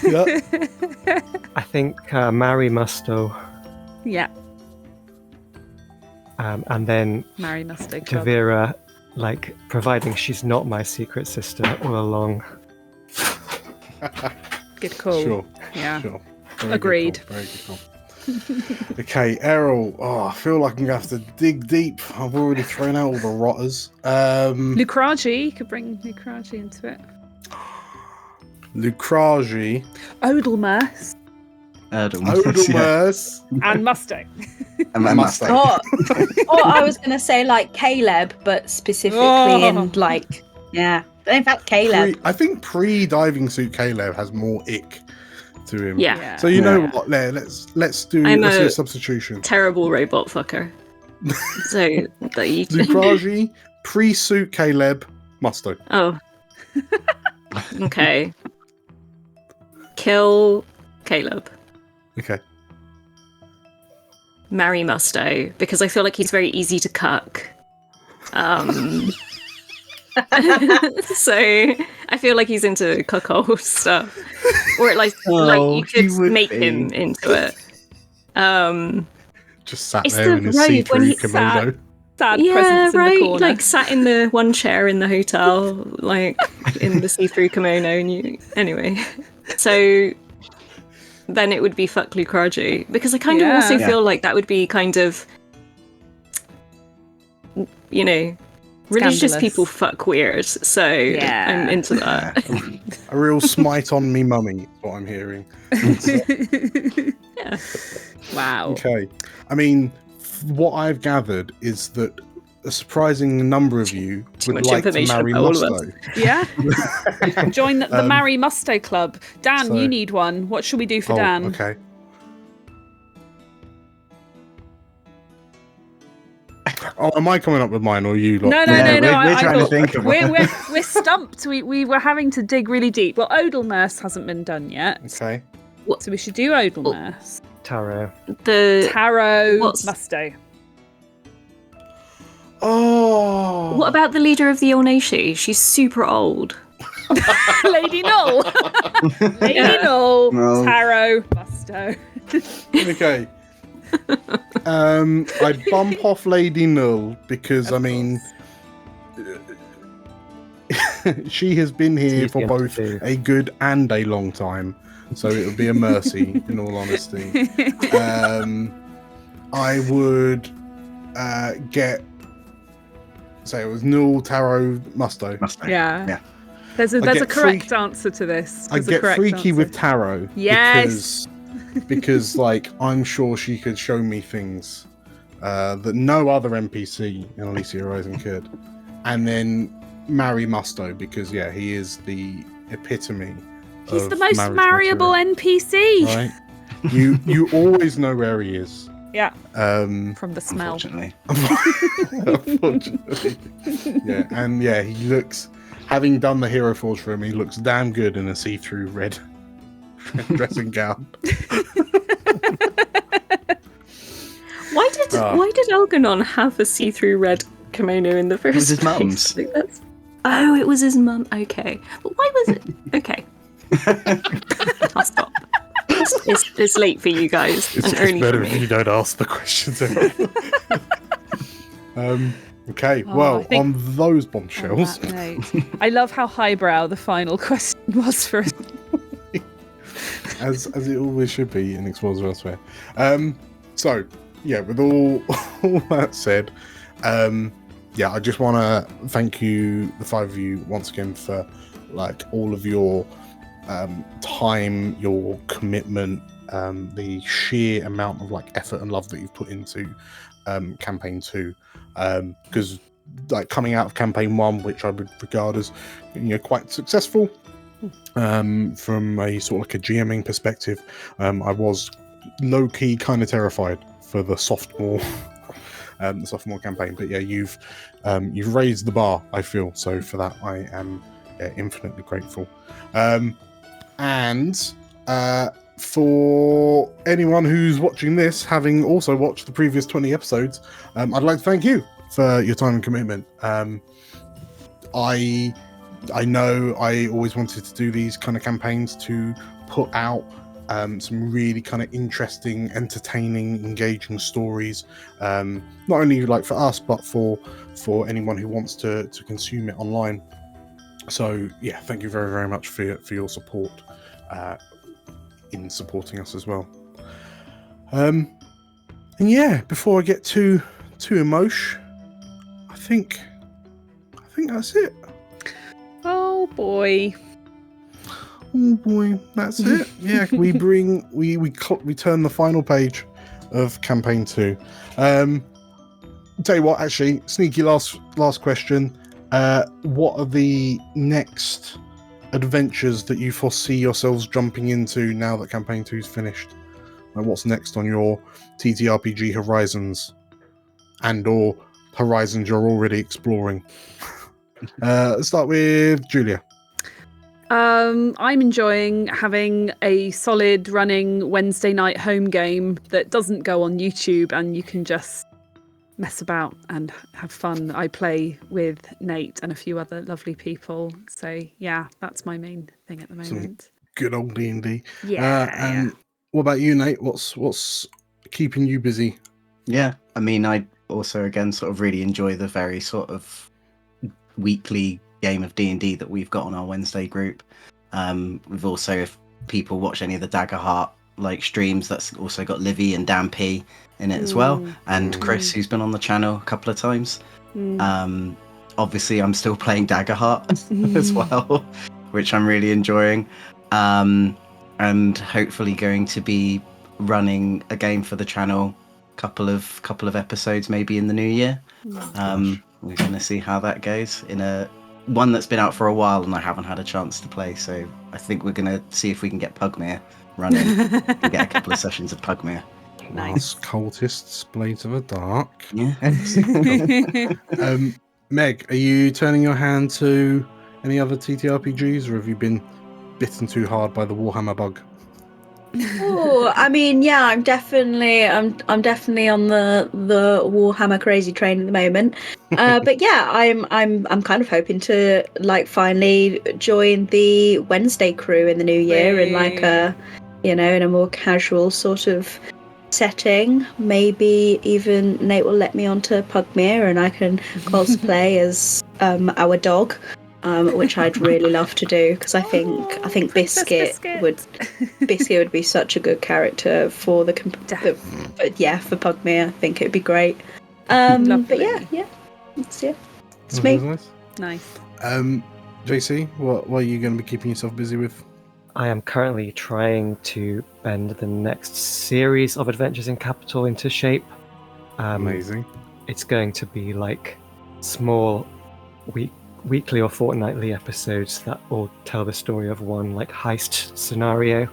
Yeah. I think marry Musto, Yeah, and then marry Musto. Club. Devira, like, providing she's not my secret sister all along. Good call. Sure. Yeah. Sure. Very Agreed. Good call. Very good call. Okay, Errol. Oh, I feel like I'm gonna have to dig deep. I've already thrown out all the rotters. Lucragi, you could bring Lucragi into it. Lucragi. Odelmas. Odelmas. And Musto. And Musto. Or I was gonna say like Caleb, but specifically in like, yeah. In fact, Caleb. I think pre-diving suit Caleb has more ick to him. Yeah. So you know what? Let's do a substitution. Terrible robot fucker. So that you. Lukraji, pre-suit Caleb, Musto. Oh. Okay. Kill Caleb. Okay. Marry Musto, because I feel like he's very easy to cuck. So I feel like he's into cuckold stuff, or like you could make him into it. Just sat It's there the in his robe when see-through he kimono. Sad Yeah, presence in right. the corner. Like sat in the one chair in the hotel, like in the see-through kimono, and you. Anyway, so then it would be fuck Lukraji, because I kind of also Yeah. feel like that would be kind of, you know, religious Scandalous. people fuck weird. So Yeah. I'm into that. A real smite on me mummy, is what I'm hearing. Yeah. Wow. Okay. I mean, what I've gathered is that a surprising number of you Too would much like to information marry about all of us. Musto. Yeah. Join the Marry Musto Club. Dan, so- you need one. What should we do for Oh, Dan? okay. Oh, am I coming up with mine or you? Lot? No. Yeah, we're I trying to thought- think of one. we're stumped. We were having to dig really deep. Well, Odelnurse hasn't been done yet, Okay. so we should do Odelnurse. Tarot. The Taro what's- Musto. Oh. what about the leader of the Oneshi? She's super old. Lady Null. Lady Yeah. Null. No. Taro Musto. Okay. I bump off Lady Null because Of I mean, she has been here It's for easy both to do. a good and a long time, so it would be a mercy. In all honesty, I would get. Say it was Null, Taro, Musto. Yeah. Yeah. There's I a get correct free- answer to this. I There's a get correct freaky answer. with Taro. Yes. Because like I'm sure she could show me things that no other NPC in Elysia Rising could, and then marry Musto because yeah, he is the epitome. He's of the most marriage marryable material, NPC. right? You always know where he is. Yeah. From From the smell. Unfortunately. unfortunately, yeah, and yeah, he looks. Having done the hero forge for him, he looks damn good in a see-through red dressing gown. Why did Algernon have a see-through red kimono in the first was his place? mum's. Like, oh, it was his mum. Okay, but why was it? Okay, I'll stop. It's late for you guys and early for me. you don't ask the questions anymore. Okay, Oh, well, I think- on those On bombshells, that note, I love how highbrow the final question was for us. as it always should be in Explorers Elsewhere. So, yeah, with all that said, yeah, I just want to thank you, the five of you, once again for like all of your time, your commitment, the sheer amount of like effort and love that you've put into campaign 2. Because like coming out of campaign 1, which I would regard as quite successful, from a sort of like a GMing perspective, I was low-key kind of terrified for the sophomore campaign. But yeah, you've raised the bar, I feel. So for that, I am infinitely grateful. And for anyone who's watching this, having also watched the previous 20 episodes, I'd like to thank you for your time and commitment. I know I always wanted to do these kind of campaigns to put out some really kind of interesting, entertaining, engaging stories, not only like for us, but for anyone who wants to consume it online. So yeah, thank you very, very much for your support in supporting us as well. And yeah, before I get too emotional, I think that's it. Oh boy. Oh boy, that's it. Yeah, we turn the final page of campaign 2. Tell you what, actually, sneaky last question. What are the next adventures that you foresee yourselves jumping into now that campaign 2 is finished? Like, what's next on your TTRPG horizons? and or horizons you're already exploring. Let's start with Julia. I'm enjoying having a solid running Wednesday night home game that doesn't go on YouTube and you can just mess about and have fun. I play with Nate and a few other lovely people. So yeah, that's my main thing at the moment. Good old D&D. Yeah. What about you, Nate? What's keeping you busy? Yeah, I mean, I also again sort of really enjoy the very sort of weekly game of D&D that we've got on our Wednesday group. We've also, if people watch any of the Daggerheart like streams, that's also got Livy and Dan P in it as well, and Chris, who's been on the channel a couple of times. Obviously, I'm still playing Daggerheart as well, which I'm really enjoying, and hopefully going to be running a game for the channel, couple of episodes maybe in the new year. We're going to see how that goes in a one that's been out for a while and I haven't had a chance to play, so I think we're going to see if we can get Pugmere running and get a couple of sessions of Pugmere. Nice. Cultists, Blades of the Dark. Yeah. Meg, are you turning your hand to any other TTRPGs, or have you been bitten too hard by the Warhammer bug? Oh, I mean, yeah, I'm definitely on the Warhammer crazy train at the moment. But yeah, I'm kind of hoping to like finally join the Wednesday crew in the new year in like a, in a more casual sort of setting. Maybe even Nate will let me onto Pugmere and I can cosplay as our dog. Which I'd really love to do because I think Biscuit would be such a good character for for Pugmere. I think it'd be great. But yeah, it's me. Nice. JC, what are you going to be keeping yourself busy with? I am currently trying to bend the next series of Adventures in Capital into shape. Amazing. It's going to be like small weekly or fortnightly episodes that all tell the story of one like heist scenario.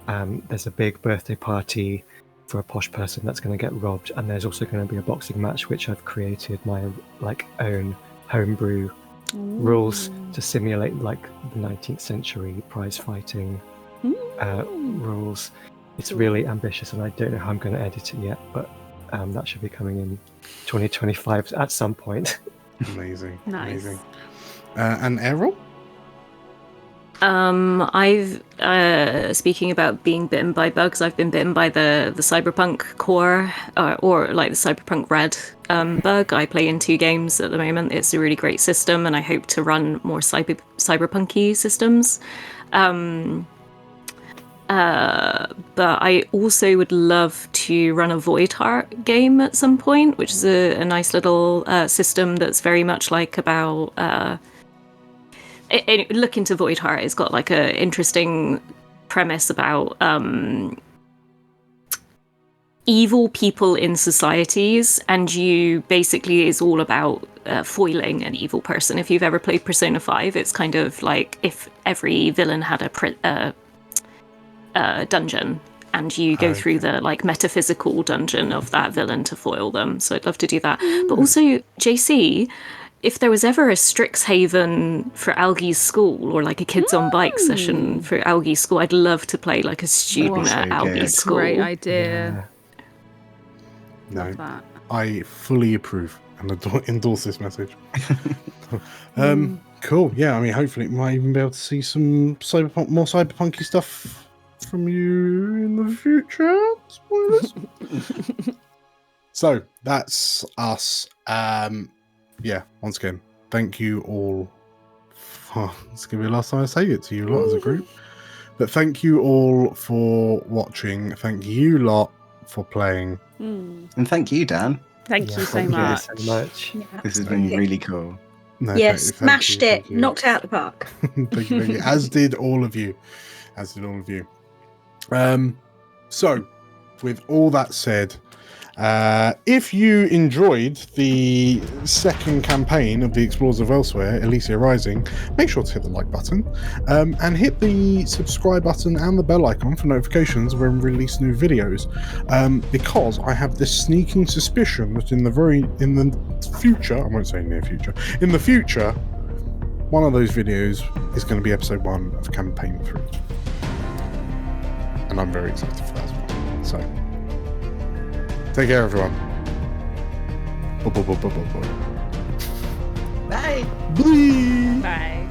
There's a big birthday party for a posh person that's going to get robbed, and there's also going to be a boxing match which I've created my like own homebrew rules to simulate like the 19th century prize fighting rules. It's really ambitious and I don't know how I'm going to edit it yet, but that should be coming in 2025 at some point. Amazing. Nice. Amazing. And Errol? I've speaking about being bitten by bugs, I've been bitten by the cyberpunk core or like the cyberpunk red bug. I play in 2 games at the moment. It's a really great system and I hope to run more cyberpunky systems. But I also would love to run a Voidheart game at some point, which is a nice little system that's very much like about look into Voidheart. It's got like a interesting premise about evil people in societies, and you basically is all about foiling an evil person. If you've ever played Persona 5, it's kind of like if every villain had a dungeon and you go through the like metaphysical dungeon of that villain to foil them. So I'd love to do that. But also, JC, if there was ever a Strixhaven for Algie's school or like a kids on bike session for Algie's school, I'd love to play like a student at Algie's school. Great idea. No, Love that. I fully approve and endorse this message. Cool. Yeah, I mean, hopefully, we might even be able to see some more cyberpunky stuff from you in the future. Spoilers. So that's us. Yeah, once again, thank you all. It's gonna be the last time I say it to you lot as a group. But thank you all for watching. Thank you lot for playing. And thank you, Dan. Thank you so Thank you much. so much. Yeah. This has been really cool. No, Yes, thank smashed you, it, thank you. knocked it out the park. Thank you. As did all of you. So, with all that said, If you enjoyed the second campaign of the Explorers of Elsewhere, Elysia Rising, make sure to hit the like button and hit the subscribe button and the bell icon for notifications when we release new videos. Because I have this sneaking suspicion that in the future, I won't say near future, in the future, one of those videos is going to be episode 1 of campaign 3. And I'm very excited for that as well. So, take care, everyone. Bye. Bye. Bye. Bye.